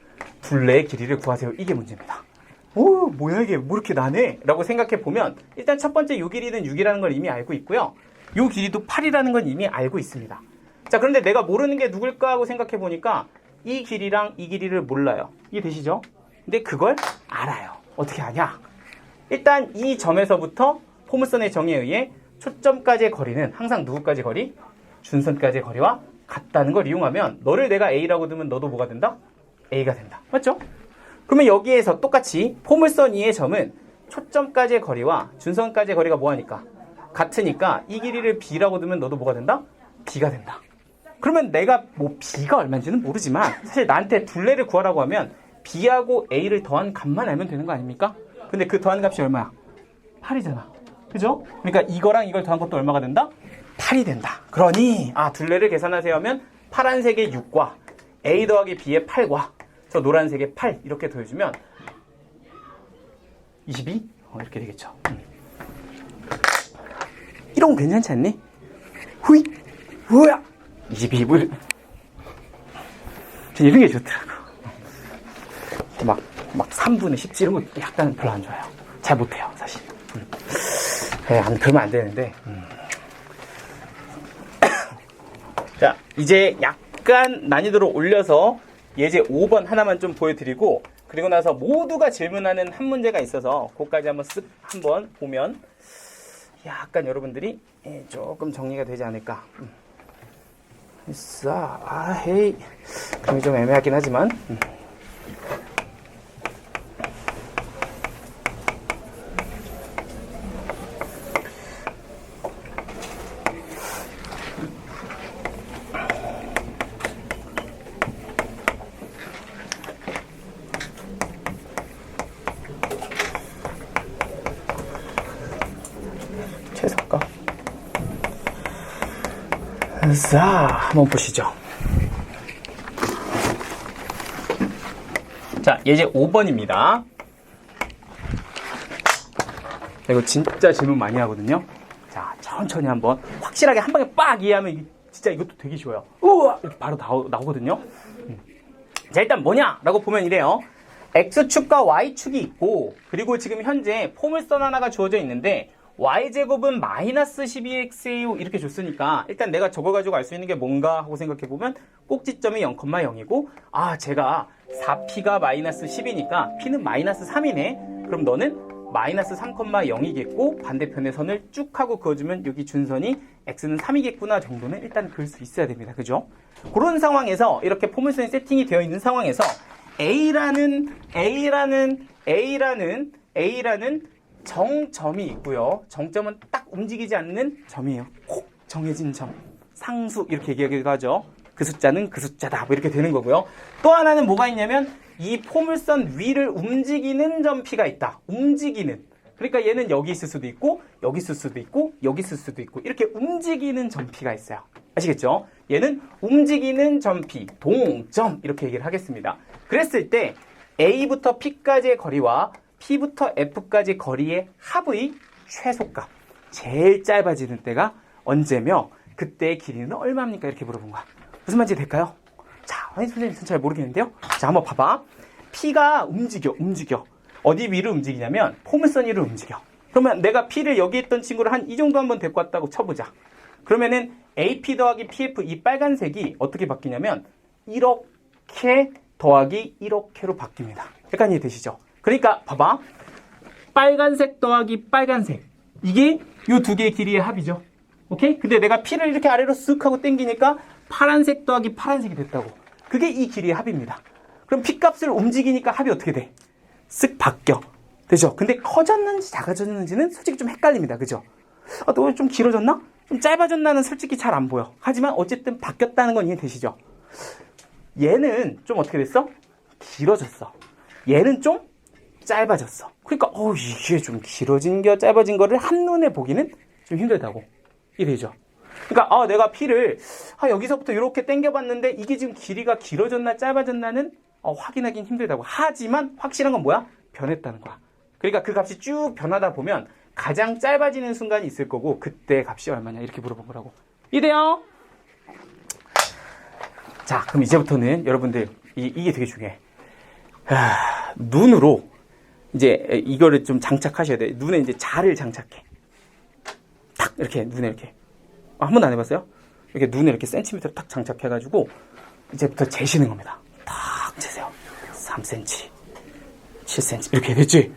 둘레의 길이를 구하세요. 이게 문제입니다. 오, 뭐야 이게 뭐 이렇게 나네? 라고 생각해 보면 일단 첫 번째 요 길이는 6이라는 걸 이미 알고 있고요. 요 길이도 8이라는 건 이미 알고 있습니다. 자, 그런데 내가 모르는 게 누굴까 하고 생각해 보니까 이 길이랑 이 길이를 몰라요. 이해 되시죠? 근데 그걸 알아요. 어떻게 아냐? 일단 이 점에서부터 포물선의 정의에 의해 초점까지의 거리는 항상 누구까지 거리? 준선까지의 거리와 같다는 걸 이용하면 너를 내가 A라고 두면 너도 뭐가 된다? A가 된다. 맞죠? 그러면 여기에서 똑같이 포물선 위의 점은 초점까지의 거리와 준선까지의 거리가 뭐하니까? 같으니까 이 길이를 B라고 두면 너도 뭐가 된다? B가 된다. 그러면 내가 뭐 B가 얼마인지는 모르지만 사실 나한테 둘레를 구하라고 하면 B하고 A를 더한 값만 알면 되는 거 아닙니까? 근데 그 더한 값이 얼마야? 8이잖아. 그죠? 그러니까 이거랑 이걸 더한 것도 얼마가 된다? 8이 된다. 그러니 둘레를 계산하세요 하면 파란색의 6과 A 더하기 B의 8과 저 노란색의 8 이렇게 더해주면 22? 이렇게 되겠죠. 이런 거 괜찮지 않니? 후이! 우야! 22불. 전 이런 게 좋더라고. 막 3분의 17 이런 거 약간 별로 안 좋아요. 잘 못해요, 사실. 그러면 안 되는데. 자, 이제 약간 난이도를 올려서 예제 5번 하나만 좀 보여드리고, 그리고 나서 모두가 질문하는 한 문제가 있어서 그것까지 한번 쓱 한번 보면 약간 여러분들이 조금 정리가 되지 않을까. 헤이. 그럼 좀 애매하긴 하지만. 최소가. 자, 한번 보시죠. 자, 예제 5번입니다. 이거 진짜 질문 많이 하거든요. 자, 천천히 한번 확실하게 한 방에 빡 이해하면 진짜 이것도 되게 쉬워요. 우와! 이렇게 바로 나오거든요. 자, 일단 뭐냐라고 보면 이래요. X축과 Y축이 있고, 그리고 지금 현재 포물선 하나가 주어져 있는데 Y제곱은 마이너스 12xAO 이렇게 줬으니까 일단 내가 저거 가지고 알 수 있는 게 뭔가 하고 생각해보면 꼭지점이 0,0이고 제가 4P가 마이너스 10이니까 P는 마이너스 3이네. 그럼 너는 마이너스 3,0이겠고 반대편의 선을 쭉 하고 그어주면 여기 준선이 X는 3이겠구나 정도는 일단 그을 수 있어야 됩니다. 그죠? 그런 상황에서 이렇게 포물선이 세팅이 되어 있는 상황에서 A라는 정점이 있고요. 정점은 딱 움직이지 않는 점이에요. 콕 정해진 점. 상수 이렇게 얘기하기도 하죠. 그 숫자는 그 숫자다. 뭐 이렇게 되는 거고요. 또 하나는 뭐가 있냐면 이 포물선 위를 움직이는 점P가 있다. 움직이는. 그러니까 얘는 여기 있을 수도 있고 여기 있을 수도 있고 여기 있을 수도 있고 이렇게 움직이는 점P가 있어요. 아시겠죠? 얘는 움직이는 점P, 동점 이렇게 얘기를 하겠습니다. 그랬을 때 A부터 P까지의 거리와 P부터 F까지 거리의 합의 최소값 제일 짧아지는 때가 언제며 그때의 길이는 얼마입니까? 이렇게 물어본 거야. 무슨 말인지 될까요? 자, 선생님 잘 모르겠는데요. 자, 한번 봐봐. P가 움직여. 어디 위를 움직이냐면 포물선 위를 움직여. 그러면 내가 P를 여기 있던 친구를 한 이 정도 한번 데리고 왔다고 쳐보자. 그러면은 AP 더하기 PF 이 빨간색이 어떻게 바뀌냐면 이렇게 더하기 이렇게로 바뀝니다. 약간 이해되시죠? 그러니까 봐봐. 빨간색 더하기 빨간색. 이게 이 두 개의 길이의 합이죠. 오케이? 근데 내가 P를 이렇게 아래로 쓱 하고 당기니까 파란색 더하기 파란색이 됐다고. 그게 이 길이의 합입니다. 그럼 P값을 움직이니까 합이 어떻게 돼? 쓱 바뀌어. 되죠? 근데 커졌는지 작아졌는지는 솔직히 좀 헷갈립니다. 그죠? 너 좀 길어졌나? 좀 짧아졌나는 솔직히 잘 안 보여. 하지만 어쨌든 바뀌었다는 건 이해되시죠? 얘는 좀 어떻게 됐어? 길어졌어. 얘는 좀 짧아졌어. 그러니까 이게 좀 길어진 게 짧아진 거를 한눈에 보기는 좀 힘들다고. 이해되죠? 그러니까 내가 P를 여기서부터 이렇게 당겨봤는데 이게 지금 길이가 길어졌나 짧아졌나는 확인하기는 힘들다고. 하지만 확실한 건 뭐야? 변했다는 거야. 그러니까 그 값이 쭉 변하다 보면 가장 짧아지는 순간이 있을 거고 그때 값이 얼마냐 이렇게 물어본 거라고. 이해돼요? 자, 그럼 이제부터는 여러분들 이게 되게 중요해. 눈으로 이제 이거를 좀 장착하셔야 돼. 눈에 이제 자를 장착해. 탁 이렇게 눈에 이렇게. 한 번도 안 해봤어요? 이렇게 눈에 이렇게 센티미터를 탁 장착해가지고 이제부터 재시는 겁니다. 탁 재세요. 3cm, 7cm 이렇게 됐지?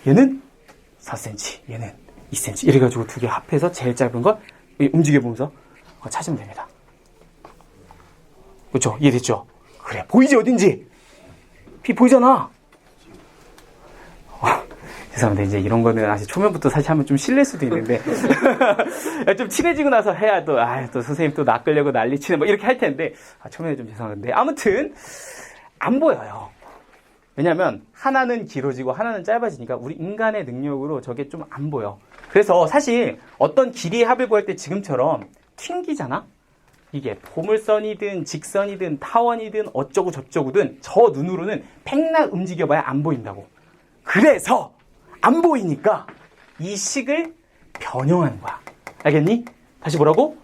얘는 4cm, 얘는 2cm 이래가지고 두 개 합해서 제일 짧은 걸 움직여보면서 찾으면 됩니다. 그렇죠? 이해됐죠? 그래, 보이지 어딘지? 피 보이잖아. 죄송합니다. 이제 이런 거는 아직 초면부터 사실 하면 좀 실례일 수도 있는데 좀 친해지고 나서 해야 또 선생님 또 낚으려고 난리치는 뭐 이렇게 할 텐데 초면에 좀 죄송한데 아무튼 안 보여요. 왜냐면 하나는 길어지고 하나는 짧아지니까 우리 인간의 능력으로 저게 좀 안 보여. 그래서 사실 어떤 길이의 합을 구할 때 지금처럼 튕기잖아? 이게 포물선이든 직선이든 타원이든 어쩌고 저쩌고든 저 눈으로는 백날 움직여봐야 안 보인다고. 그래서 안 보이니까 이 식을 변형하는 거야. 알겠니? 다시 뭐라고?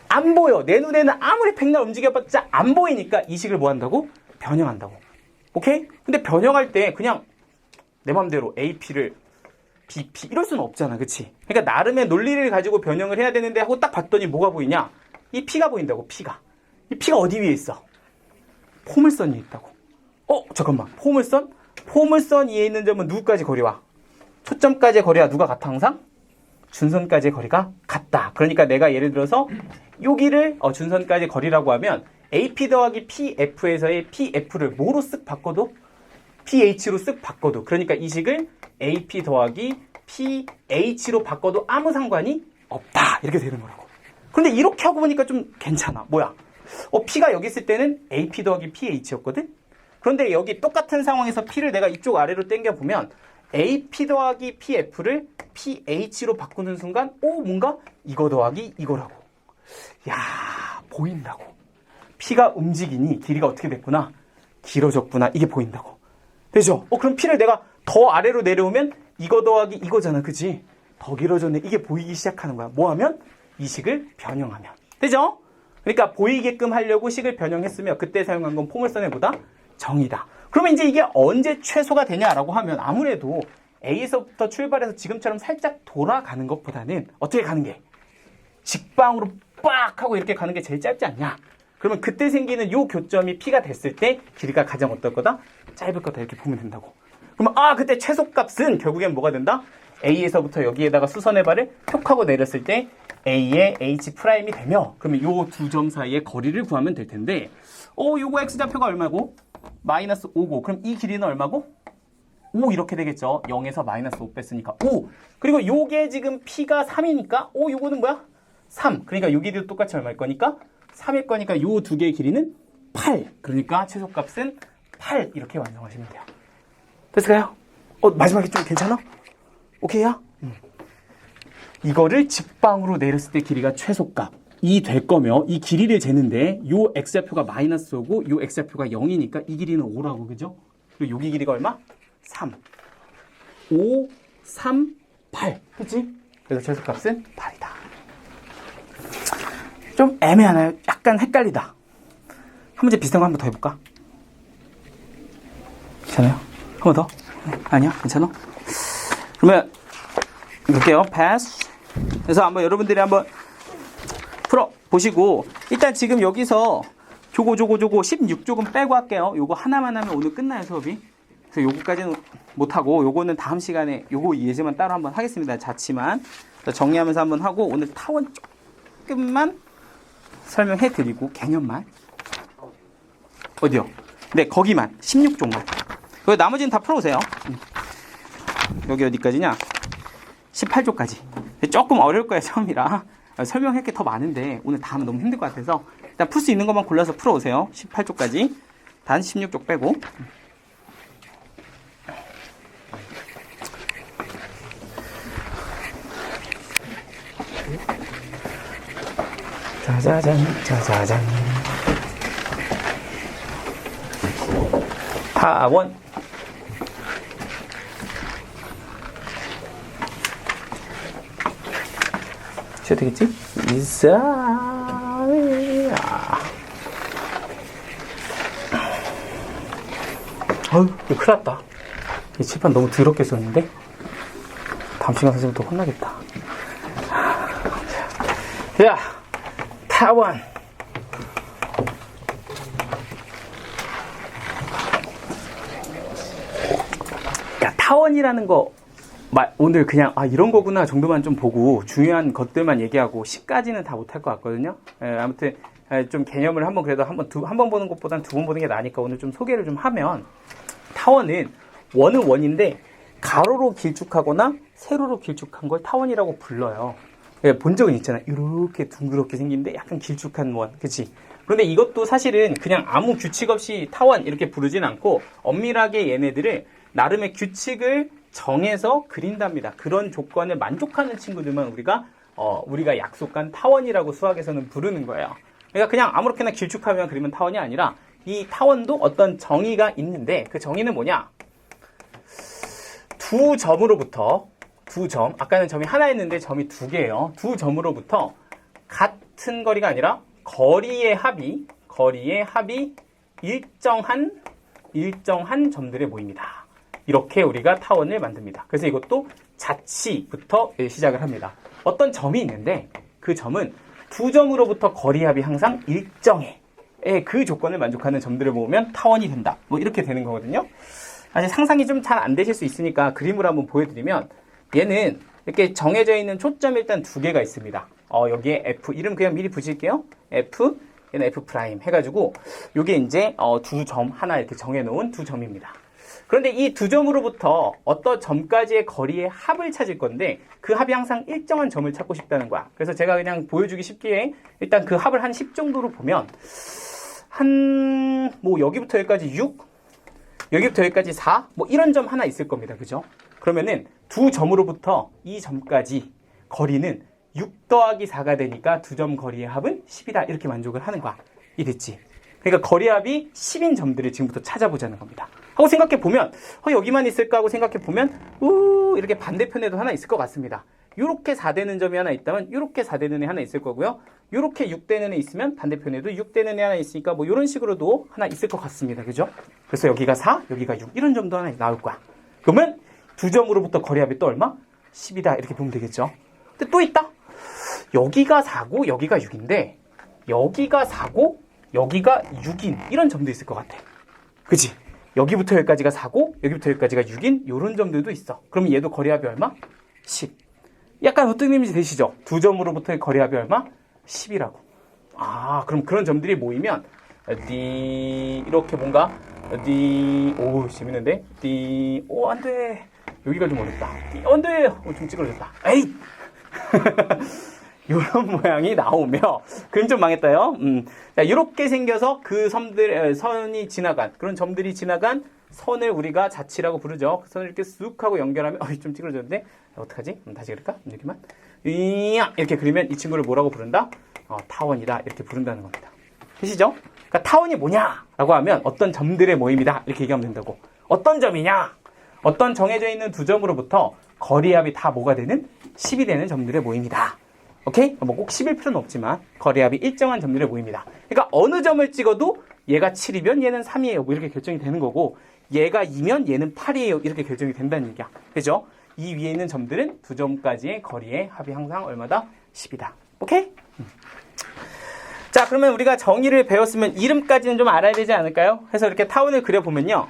안 보여. 내 눈에는 아무리 백날 움직여봤자 안 보이니까 이 식을 뭐 한다고? 변형한다고. 오케이? 근데 변형할 때 그냥 내 맘대로 AP를 BP 이럴 수는 없잖아. 그치? 그러니까 나름의 논리를 가지고 변형을 해야 되는데 하고 딱 봤더니 뭐가 보이냐? 이 P가 보인다고. P가. 이 P가 어디 위에 있어? 포물선 위에 있다고. 잠깐만. 포물선? 포물선 위에 있는 점은 누구까지 거리와? 초점까지의 거리와 누가 같아 항상? 준선까지의 거리가 같다. 그러니까 내가 예를 들어서 여기를 준선까지의 거리라고 하면 AP 더하기 PF에서의 PF를 뭐로 쓱 바꿔도? PH로 쓱 바꿔도. 그러니까 이 식을 AP 더하기 PH로 바꿔도 아무 상관이 없다. 이렇게 되는 거라고. 그런데 이렇게 하고 보니까 좀 괜찮아. 뭐야? P가 여기 있을 때는 AP 더하기 PH였거든? 그런데 여기 똑같은 상황에서 P를 내가 이쪽 아래로 당겨보면 AP 더하기 PF를 PH로 바꾸는 순간 뭔가 이거 더하기 이거라고. 야, 보인다고. P가 움직이니 길이가 어떻게 됐구나. 길어졌구나. 이게 보인다고. 되죠? 그럼 P를 내가 더 아래로 내려오면 이거 더하기 이거잖아. 그치? 더 길어졌네. 이게 보이기 시작하는 거야. 뭐 하면? 이 식을 변형하면. 되죠? 그러니까 보이게끔 하려고 식을 변형했으며 그때 사용한 건 포물선의 보다 정이다. 그러면 이제 이게 언제 최소가 되냐라고 하면 아무래도 A에서부터 출발해서 지금처럼 살짝 돌아가는 것보다는 어떻게 가는 게? 직방으로 빡 하고 이렇게 가는 게 제일 짧지 않냐? 그러면 그때 생기는 요 교점이 P가 됐을 때 길이가 가장 어떨 거다? 짧을 거다. 이렇게 보면 된다고. 그러면 그때 최소값은 결국엔 뭐가 된다? A에서부터 여기에다가 수선의 발을 톡 하고 내렸을 때 A의 H 프라임이 되며 그러면 요 두 점 사이의 거리를 구하면 될 텐데 요거 X좌표가 얼마고? 마이너스 5고 그럼 이 길이는 얼마고? 5 이렇게 되겠죠. 0에서 마이너스 5 뺐으니까 5. 그리고 요게 지금 P가 3이니까 요거는 뭐야? 3. 그러니까 요 길이도 똑같이 얼마일 거니까 3일 거니까 요 두 개의 길이는 8. 그러니까 최소값은 8 이렇게 완성하시면 돼요. 됐을까요? 마지막에 좀 괜찮아? 오케이야? 이거를 직방으로 내렸을 때 길이가 최소값이 될 거며 이 길이를 재는데 요 x좌표가 마이너스 5고 요 x좌표가 0이니까 이 길이는 5라고 그죠? 그리고 여기 길이가 얼마? 3. 5, 3, 8. 그치? 그래서 최소값은 8이다. 좀 애매하나요? 약간 헷갈리다. 한 문제 비슷한 거 한 번 더 해볼까? 괜찮아요? 한 번 더? 아니야? 괜찮아? 그러면 볼게요. 패스. 그래서 한번 여러분들이 한번 풀어보시고 일단 지금 여기서 조고 16조금 빼고 할게요. 요거 하나만 하면 오늘 끝나요 수업이. 그래서 요거까지는 못하고 요거는 다음 시간에 요거 예제만 따로 한번 하겠습니다. 자치만 정리하면서 한번 하고 오늘 타원 조금만 설명해 드리고 개념만 어디요? 네 거기만 16조만 그리고 나머지는 다 풀어오세요. 여기 어디까지냐? 18조까지. 조금 어려울 거예요, 처음이라. 설명할 게 더 많은데 오늘 다 하면 너무 힘들 것 같아서 일단 풀 수 있는 것만 골라서 풀어오세요. 18조까지. 단 16조 빼고. 짜자잔, 짜자잔. 타원. 되겠지? 이사야. 어휴, 이거 큰일 났다. 이 칠판 너무 더럽게 썼는데? 다음 시간 선생님 또 혼나겠다. 자, 타원. 야, 타원이라는 거, 오늘 그냥, 이런 거구나 정도만 좀 보고, 중요한 것들만 얘기하고, 10까지는 다 못할 것 같거든요. 아무튼, 좀 개념을 한번 그래도 한 번 보는 것보단 두 번 보는 게 나으니까 오늘 좀 소개를 좀 하면, 타원은, 원은 원인데, 가로로 길쭉하거나 세로로 길쭉한 걸 타원이라고 불러요. 본 적은 있잖아요. 이렇게 둥그렇게 생긴데 약간 길쭉한 원. 그치? 그런데 이것도 사실은 그냥 아무 규칙 없이 타원 이렇게 부르진 않고 엄밀하게 얘네들을 나름의 규칙을 정해서 그린답니다. 그런 조건을 만족하는 친구들만 우리가 약속한 타원이라고 수학에서는 부르는 거예요. 그러니까 그냥 아무렇게나 길쭉하면 그리면 타원이 아니라 이 타원도 어떤 정의가 있는데 그 정의는 뭐냐? 두 점으로부터 아까는 점이 하나였는데 점이 두 개예요. 두 점으로부터 같은 거리가 아니라 거리의 합이 일정한 점들의 모임이다. 이렇게 우리가 타원을 만듭니다. 그래서 이것도 자치부터 시작을 합니다. 어떤 점이 있는데 그 점은 두 점으로부터 거리 합이 항상 일정해. 그 조건을 만족하는 점들을 모으면 타원이 된다. 뭐 이렇게 되는 거거든요. 사실 상상이 좀 잘 안 되실 수 있으니까 그림으로 한번 보여드리면 얘는 이렇게 정해져 있는 초점이 일단 두 개가 있습니다. 여기에 F, 이름 그냥 미리 붙일게요. F, 얘는 F 프라임 해가지고 요게 이제 두 점 하나 이렇게 정해놓은 두 점입니다. 그런데 이 두 점으로부터 어떤 점까지의 거리의 합을 찾을 건데 그 합이 항상 일정한 점을 찾고 싶다는 거야. 그래서 제가 그냥 보여주기 쉽게 일단 그 합을 한 10 정도로 보면 여기부터 여기까지 6, 여기부터 여기까지 4, 이런 점 하나 있을 겁니다. 그죠? 그러면은 두 점으로부터 이 점까지 거리는 6 더하기 4가 되니까 두 점 거리의 합은 10이다. 이렇게 만족을 하는 거야. 이랬지? 그러니까 거리 합이 10인 점들을 지금부터 찾아보자는 겁니다. 하고 생각해보면 여기만 있을까 하고 생각해보면 이렇게 반대편에도 하나 있을 것 같습니다. 이렇게 4되는 점이 하나 있다면 이렇게 4되는 애 하나 있을 거고요. 이렇게 6되는 애 있으면 반대편에도 6되는 애 하나 있으니까 이런 식으로도 하나 있을 것 같습니다. 그죠? 그래서 여기가 4, 여기가 6 이런 점도 하나 나올 거야. 그러면 두 점으로부터 거리합이 또 얼마? 10이다. 이렇게 보면 되겠죠. 근데 또 있다. 여기가 4고 여기가 6인데 여기가 4고 여기가 6인 이런 점도 있을 것 같아. 그치? 여기부터 여기까지가 4고 여기부터 여기까지가 6인 이런 점들도 있어. 그러면 얘도 거리합이 얼마? 10. 약간 어떤 의미인지 되시죠? 두 점으로부터의 거리합이 얼마? 10이라고. 그럼 그런 점들이 모이면 이렇게 뭔가 재밌는데 안돼. 여기가 좀 어렵다. 안돼. 좀 찌그러졌다. 에이. 이런 모양이 나오며 그림 좀 망했다요. 자, 이렇게 생겨서 그 선이 지나간 그런 점들이 지나간 선을 우리가 자치라고 부르죠. 그 선을 이렇게 쑥 하고 연결하면 좀 찌그러졌는데 어떡하지? 다시 그릴까? 이렇게만 이렇게 그리면 이 친구를 뭐라고 부른다? 타원이다. 이렇게 부른다는 겁니다. 되시죠? 그러니까 타원이 뭐냐라고 하면 어떤 점들의 모임이다. 이렇게 얘기하면 된다고. 어떤 점이냐? 어떤 정해져 있는 두 점으로부터 거리합이 다 뭐가 되는 10이 되는 점들의 모임이다. 오케이? 꼭 10일 필요는 없지만 거리합이 일정한 점들의 모임이다. 그러니까 어느 점을 찍어도 얘가 7이면 얘는 3이에요. 이렇게 결정이 되는 거고 얘가 2면 얘는 8이에요. 이렇게 결정이 된다는 얘기야. 그죠? 이 위에 있는 점들은 두 점까지의 거리의 합이 항상 얼마다? 10이다. 오케이? 자, 그러면 우리가 정의를 배웠으면 이름까지는 좀 알아야 되지 않을까요? 그래서 이렇게 타원을 그려보면요.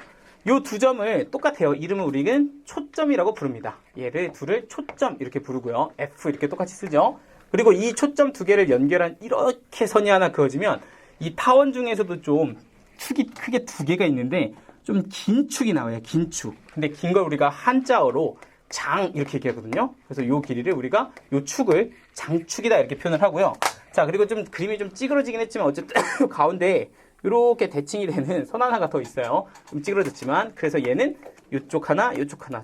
요 두 점을 똑같아요. 이름은 우리는 초점이라고 부릅니다. 얘를 둘을 초점 이렇게 부르고요. F 이렇게 똑같이 쓰죠. 그리고 이 초점 두 개를 연결한 이렇게 선이 하나 그어지면 이 타원 중에서도 좀 축이 크게 두 개가 있는데 좀 긴 축이 나와요. 긴 축. 근데 긴 걸 우리가 한자어로 장 이렇게 얘기하거든요. 그래서 요 길이를 우리가 요 축을 장축이다 이렇게 표현을 하고요. 자, 그리고 좀 그림이 좀 찌그러지긴 했지만 어쨌든 가운데 이렇게 대칭이 되는 선 하나가 더 있어요. 좀 찌그러졌지만 그래서 얘는 이쪽 하나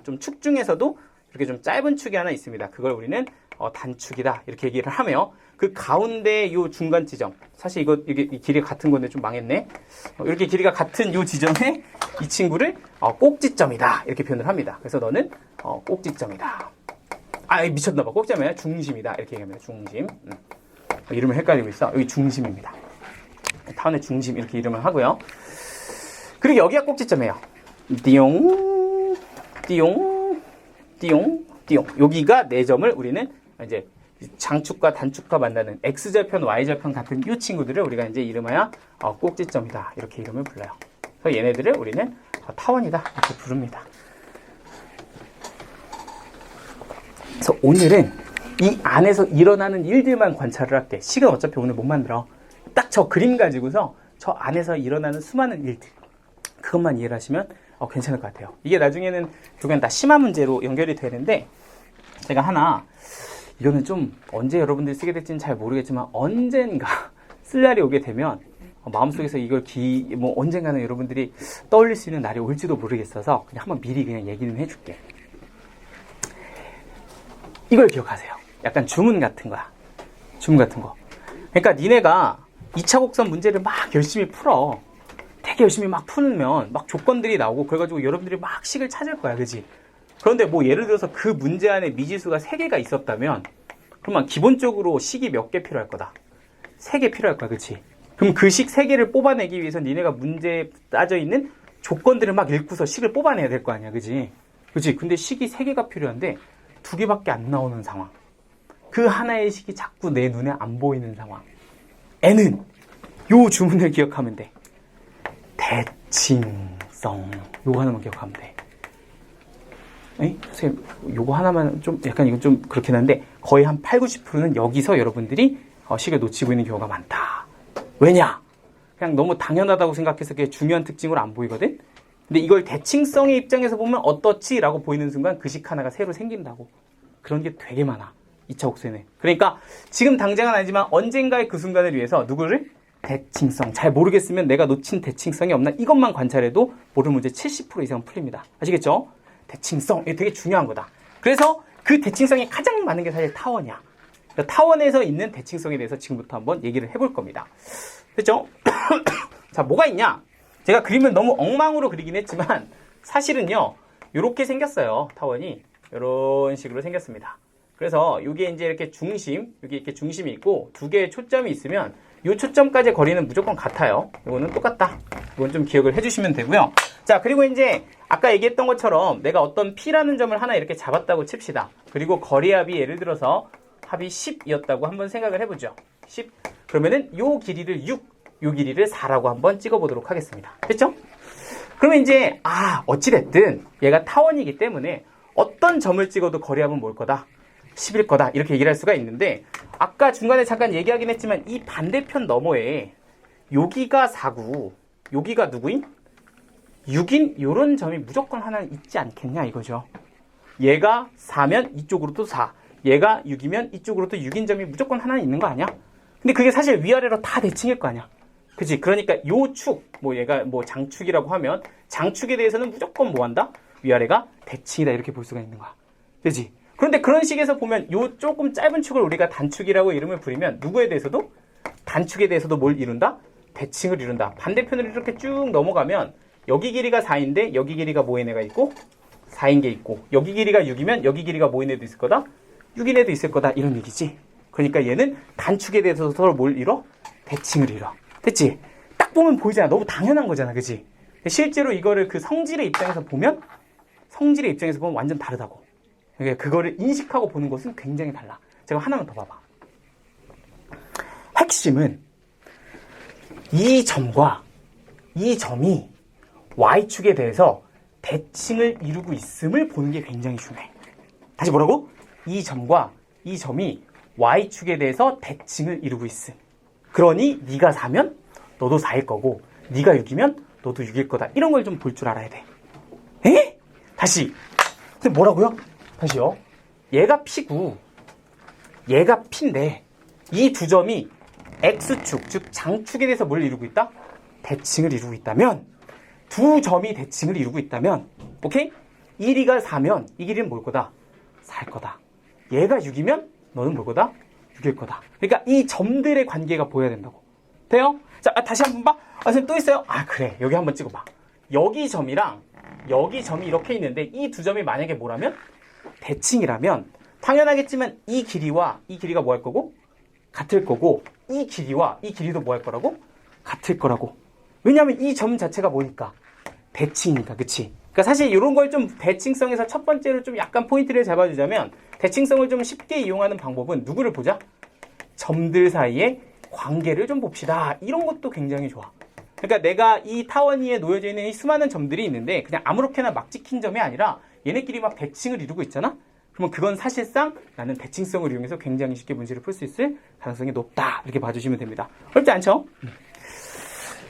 좀 축 중에서도 이렇게 좀 짧은 축이 하나 있습니다. 그걸 우리는 단축이다 이렇게 얘기를 하며 그 가운데 요 중간 지점 사실 이게 길이가 같은 건데 좀 망했네. 이렇게 길이가 같은 요 지점에 이 친구를 꼭지점이다 이렇게 표현을 합니다. 그래서 너는 꼭지점이다. 미쳤나봐. 꼭지점이 아니라 중심이다 이렇게 얘기합니다. 중심. 이름을 헷갈리고 있어. 여기 중심입니다. 타원의 중심 이렇게 이름을 하고요. 그리고 여기가 꼭지점이에요. 띠용, 띠용, 띠용, 띠용. 여기가 4점을 우리는 이제 장축과 단축과 만나는 X절편, Y절편 같은 이 친구들을 우리가 이제 이름하여 꼭지점이다. 이렇게 이름을 불러요. 그래서 얘네들을 우리는 타원이다. 이렇게 부릅니다. 그래서 오늘은 이 안에서 일어나는 일들만 관찰을 할게. 식은 어차피 오늘 못 만들어. 딱 저 그림 가지고서 저 안에서 일어나는 수많은 일들. 그것만 이해를 하시면 괜찮을 것 같아요. 이게 나중에는 결국엔 다 심화 문제로 연결이 되는데 제가 하나 이거는 좀 언제 여러분들이 쓰게 될지는 잘 모르겠지만 언젠가 쓸 날이 오게 되면 마음속에서 이걸 언젠가는 여러분들이 떠올릴 수 있는 날이 올지도 모르겠어서 그냥 한번 미리 그냥 얘기는 해줄게. 이걸 기억하세요. 약간 주문 같은 거야. 주문 같은 거. 그러니까 니네가 2차 곡선 문제를 막 열심히 풀어. 되게 열심히 막 풀면 막 조건들이 나오고 그래가지고 여러분들이 막 식을 찾을 거야. 그지? 그런데 뭐 예를 들어서 그 문제 안에 미지수가 3개가 있었다면 그러면 기본적으로 식이 몇 개 필요할 거다? 3개 필요할 거야. 그치? 그럼 그 식 3개를 뽑아내기 위해서 니네가 문제에 따져 있는 조건들을 막 읽고서 식을 뽑아내야 될 거 아니야. 그치? 그치? 근데 식이 3개가 필요한데 2개밖에 안 나오는 상황. 그 하나의 식이 자꾸 내 눈에 안 보이는 상황. N은 요 주문을 기억하면 돼. 대칭성. 요거 하나만 기억하면 돼. 선생님, 요거 하나만 좀, 약간 이건 좀 그렇긴 한데, 거의 한 80~90%는 여기서 여러분들이 식을 놓치고 있는 경우가 많다. 왜냐? 그냥 너무 당연하다고 생각해서 그게 중요한 특징으로 안 보이거든? 근데 이걸 대칭성의 입장에서 보면 어떻지? 라고 보이는 순간 그 식 하나가 새로 생긴다고. 그런 게 되게 많아. 2차 곡선에. 그러니까 지금 당장은 아니지만 언젠가의 그 순간을 위해서 누구를? 대칭성. 잘 모르겠으면 내가 놓친 대칭성이 없나? 이것만 관찰해도 모르는 문제 70% 이상은 풀립니다. 아시겠죠? 대칭성. 이게 되게 중요한 거다. 그래서 그 대칭성이 가장 많은 게 사실 타원이야. 그러니까 타원에서 있는 대칭성에 대해서 지금부터 한번 얘기를 해볼 겁니다. 됐죠? 자, 뭐가 있냐? 제가 그림을 너무 엉망으로 그리긴 했지만 사실은요. 이렇게 생겼어요. 타원이. 이런 식으로 생겼습니다. 그래서 이게 이제 이렇게 중심, 여기 이렇게 중심이 있고 2개의 초점이 있으면 이 초점까지 거리는 무조건 같아요. 이거는 똑같다. 이건 좀 기억을 해주시면 되고요. 자, 그리고 이제 아까 얘기했던 것처럼 내가 어떤 P라는 점을 하나 이렇게 잡았다고 칩시다. 그리고 거리합이 예를 들어서 합이 10이었다고 한번 생각을 해보죠. 10. 그러면은 요 길이를 6, 요 길이를 4라고 한번 찍어보도록 하겠습니다. 됐죠? 그러면 이제 어찌됐든 얘가 타원이기 때문에 어떤 점을 찍어도 거리합은 뭘 거다? 10일 거다. 이렇게 얘기를 할 수가 있는데 아까 중간에 잠깐 얘기하긴 했지만 이 반대편 너머에 여기가 4고 여기가 누구인? 6인 요런 점이 무조건 하나 있지 않겠냐 이거죠. 얘가 4면 이쪽으로도 4. 얘가 6이면 이쪽으로도 6인 점이 무조건 하나 있는 거 아니야? 근데 그게 사실 위아래로 다 대칭일 거 아니야. 그치? 그러니까 요 축, 얘가 장축이라고 하면 장축에 대해서는 무조건 뭐 한다? 위아래가 대칭이다 이렇게 볼 수가 있는 거야. 그치? 그런데 그런 식에서 보면 요 조금 짧은 축을 우리가 단축이라고 이름을 부리면 누구에 대해서도? 단축에 대해서도 뭘 이룬다? 대칭을 이룬다. 반대편으로 이렇게 쭉 넘어가면 여기 길이가 4인데 여기 길이가 뭐인 애가 있고 4인 게 있고 여기 길이가 6이면 여기 길이가 뭐인 애도 있을 거다? 6인 애도 있을 거다 이런 얘기지. 그러니까 얘는 단축에 대해서 서로 뭘 이뤄? 대칭을 이뤄. 됐지? 딱 보면 보이잖아. 너무 당연한 거잖아. 그치? 실제로 이거를 그 성질의 입장에서 보면 완전 다르다고. 그러니까 그거를 인식하고 보는 것은 굉장히 달라. 제가 하나만 더 봐봐. 핵심은 이 점과 이 점이 Y축에 대해서 대칭을 이루고 있음을 보는 게 굉장히 중요해. 다시 뭐라고? 이 점과 이 점이 Y축에 대해서 대칭을 이루고 있음. 그러니 네가 4면 너도 4일 거고 네가 6이면 너도 6일 거다. 이런 걸 좀 볼 줄 알아야 돼. 에? 다시. 근데 뭐라고요? 다시요. 얘가 P고 얘가 P인데 이 두 점이 X축, 즉 장축에 대해서 뭘 이루고 있다? 대칭을 이루고 있다면 두 점이 대칭을 이루고 있다면 오케이? 1이가 4면 이 길이는 뭘 거다? 4일 거다. 얘가 6이면 너는 뭘 거다? 6일 거다. 그러니까 이 점들의 관계가 보여야 된다고. 돼요? 자, 다시 한번 봐. 선생님 또 있어요? 그래. 여기 한번 찍어봐. 여기 점이랑 여기 점이 이렇게 있는데 이 두 점이 만약에 뭐라면? 대칭이라면 당연하겠지만 이 길이와 이 길이가 뭐 할 거고? 같을 거고 이 길이와 이 길이도 뭐 할 거라고? 같을 거라고. 왜냐하면 이 점 자체가 뭐니까? 대칭이니까. 그치? 그러니까 사실 이런 걸 좀 대칭성에서 첫 번째로 좀 약간 포인트를 잡아주자면 대칭성을 좀 쉽게 이용하는 방법은 누구를 보자? 점들 사이의 관계를 좀 봅시다. 이런 것도 굉장히 좋아. 그러니까 내가 이 타원 위에 놓여져 있는 이 수많은 점들이 있는데 그냥 아무렇게나 막 찍힌 점이 아니라 얘네끼리 막 대칭을 이루고 있잖아? 그러면 그건 사실상 나는 대칭성을 이용해서 굉장히 쉽게 문제를 풀 수 있을 가능성이 높다. 이렇게 봐주시면 됩니다. 어렵지 않죠?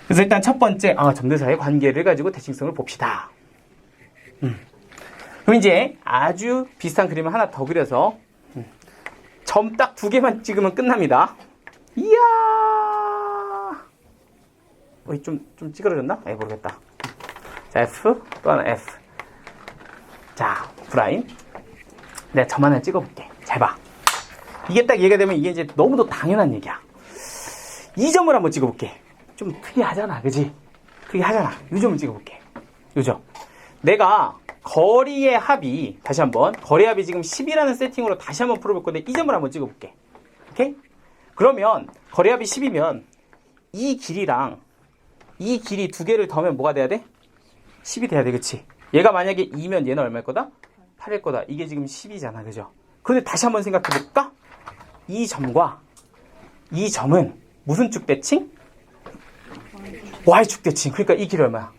그래서 일단 첫 번째, 점들 사이의 관계를 가지고 대칭성을 봅시다. 그럼 이제 아주 비슷한 그림을 하나 더 그려서 점 딱 2개만 찍으면 끝납니다. 이야! 좀 찌그러졌나? 모르겠다. 자, F, 또 하나 F. 자, 브라임. 내가 점 하나 찍어볼게. 잘 봐. 이게 딱 이해가 되면 이게 이제 너무도 당연한 얘기야. 이 점을 한번 찍어볼게. 좀 특이하잖아, 그지? 특이하잖아. 이 점을 찍어볼게. 요 점. 내가 거리의 합이, 다시 한번, 거리의 합이 지금 10이라는 세팅으로 다시 한번 풀어볼 건데, 이 점을 한번 찍어볼게. 오케이? 그러면, 거리의 합이 10이면, 이 길이랑, 이 길이 2개를 더하면 뭐가 돼야 돼? 10이 돼야 돼, 그치? 얘가 만약에 2면 얘는 얼마일 거다? 8일 거다. 이게 지금 10이잖아, 그죠? 그런데 다시 한번 생각해볼까? 이 점과 이 점은 무슨 쭉 대칭? Y축 대칭. 그러니까 이 길이 얼마야?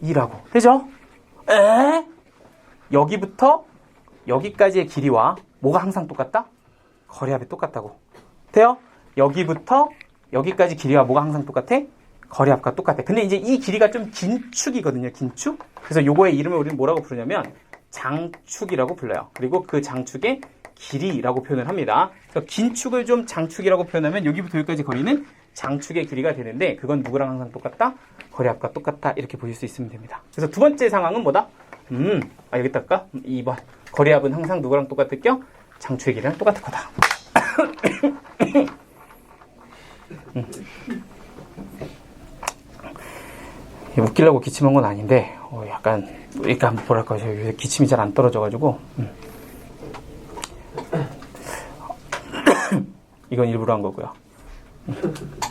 2라고. 그죠? 여기부터 여기까지의 길이와 뭐가 항상 똑같다? 거리합이 똑같다고. 돼요? 여기부터 여기까지 길이와 뭐가 항상 똑같아? 거리합과 똑같아. 근데 이제 이 길이가 좀 긴 축이거든요. 긴 축. 그래서 요거의 이름을 우리는 뭐라고 부르냐면 장축이라고 불러요. 그리고 그 장축의 길이라고 표현을 합니다. 그래서 긴 축을 좀 장축이라고 표현하면 여기부터 여기까지 거리는 장축의 길이가 되는데 그건 누구랑 항상 똑같다? 거리합과 똑같다. 이렇게 보실 수 있으면 됩니다. 그래서 두 번째 상황은 뭐다? 여기다 할까? 2번. 거리합은 항상 누구랑 똑같을 겨? 장축의 길이랑 똑같을 거다. 웃기려고 기침한 건 아닌데 약간 그러니까 뭐랄까 요새 기침이 잘 안 떨어져가지고 이건 일부러 한 거고요.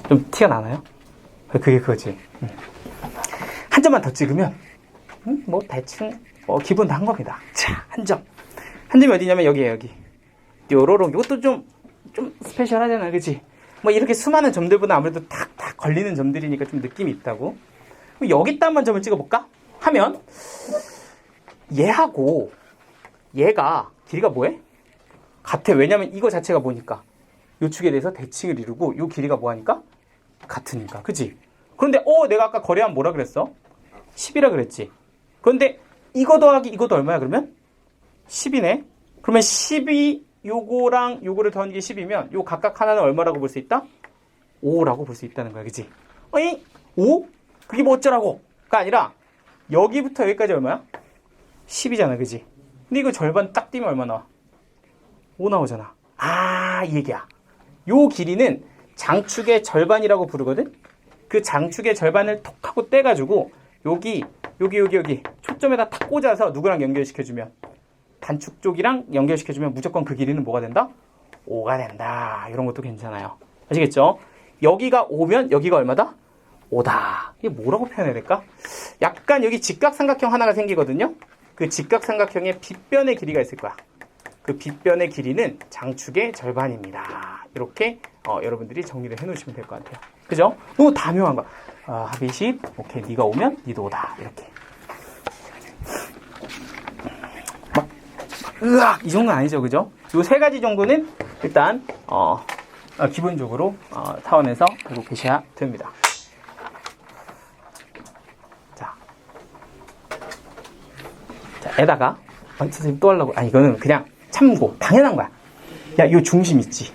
좀 티가 나나요? 그게 그거지. 한 점만 더 찍으면 뭐 대충 기본 다 한 겁니다. 자, 한 점이 어디냐면 여기에요. 여기 뾰로롱. 이것도 좀 스페셜하잖아, 그치? 뭐 이렇게 수많은 점들보다 아무래도 탁탁 걸리는 점들이니까 좀 느낌이 있다고. 그럼 여기다 한번 점을 찍어볼까? 하면 얘하고 얘가 길이가 뭐해? 같아. 왜냐면 이거 자체가 뭐니까 요 축에 대해서 대칭을 이루고 요 길이가 뭐하니까? 같으니까. 그치? 그런데 내가 아까 거리하면 뭐라 그랬어? 10이라 그랬지. 그런데 이거 더하기 이것도 얼마야 그러면? 10이네. 그러면 10이 요거랑 요거를 더한 게 10이면 요 각각 하나는 얼마라고 볼 수 있다? 5라고 볼 수 있다는 거야. 그치? 5? 그게 뭐 어쩌라고? 가 아니라 여기부터 여기까지 얼마야? 10이잖아. 그치? 근데 이거 절반 딱 띄면 얼마 나와? 5 나오잖아. 이 얘기야. 요 길이는 장축의 절반이라고 부르거든? 그 장축의 절반을 톡 하고 떼가지고 여기 초점에다 탁 꽂아서 누구랑 연결시켜주면 단축 쪽이랑 연결시켜주면 무조건 그 길이는 뭐가 된다? 5가 된다. 이런 것도 괜찮아요. 아시겠죠? 여기가 5면 여기가 얼마다? 5다. 이게 뭐라고 표현해야 될까? 약간 여기 직각삼각형 하나가 생기거든요? 그 직각삼각형의 빗변의 길이가 있을 거야. 그 빗변의 길이는 장축의 절반입니다. 이렇게 여러분들이 정리를 해놓으시면 될 것 같아요. 그죠? 너무 다묘한 거야. 합이 10. 오케이. 네가 오면 니도 오다. 이렇게. 이 정도는 아니죠. 그죠? 요 세 가지 정도는 일단 기본적으로 타원에서 알고 계셔야 됩니다. 자, 에다가 선생님 또 하려고. 이거는 그냥 참고 당연한 거야. 야, 요 중심 있지?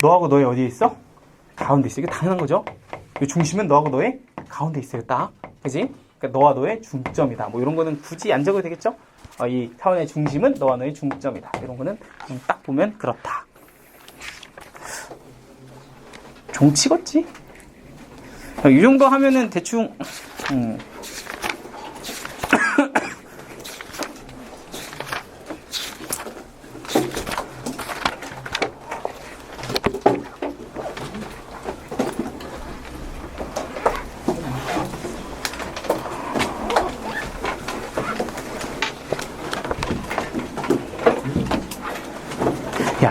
너하고 너의 어디에 있어? 가운데 있어. 이거 당연한 거죠? 요 중심은 너하고 너의 가운데 있어요. 딱. 그지? 그러니까 너와 너의 중점이다. 뭐 이런 거는 굳이 안 적어도 되겠죠? 이 타원의 중심은 너와 너의 중점이다. 이런 거는 딱 보면 그렇다. 종 치겠지? 이 정도 하면은 대충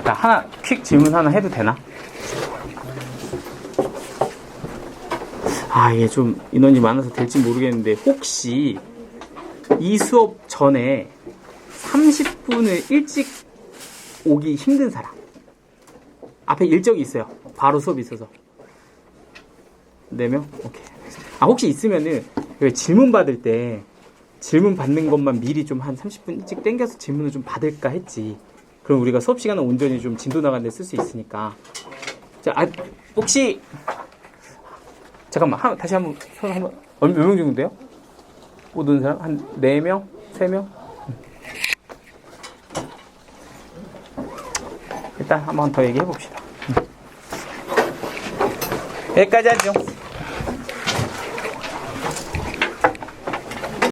자, 하나 퀵 질문 하나 해도 되나? 아, 이게 좀 인원이 많아서 될지 모르겠는데 혹시 이 수업 전에 30분을 일찍 오기 힘든 사람, 앞에 일정이 있어요. 바로 수업이 있어서 4명? 오케이. 아, 혹시 있으면은 왜 질문 받을 때 질문 받는 것만 미리 좀 한 30분 일찍 땡겨서 질문을 좀 받을까 했지. 그럼 우리가 수업 시간은 온전히 좀 진도 나간 데 쓸 수 있으니까. 자, 혹시 잠깐만, 다시 한번 손 한번. 몇 명 정도인데요? 못 오는 사람? 한 4명? 3명? 일단 한번 더 얘기해 봅시다. 여기까지 하죠.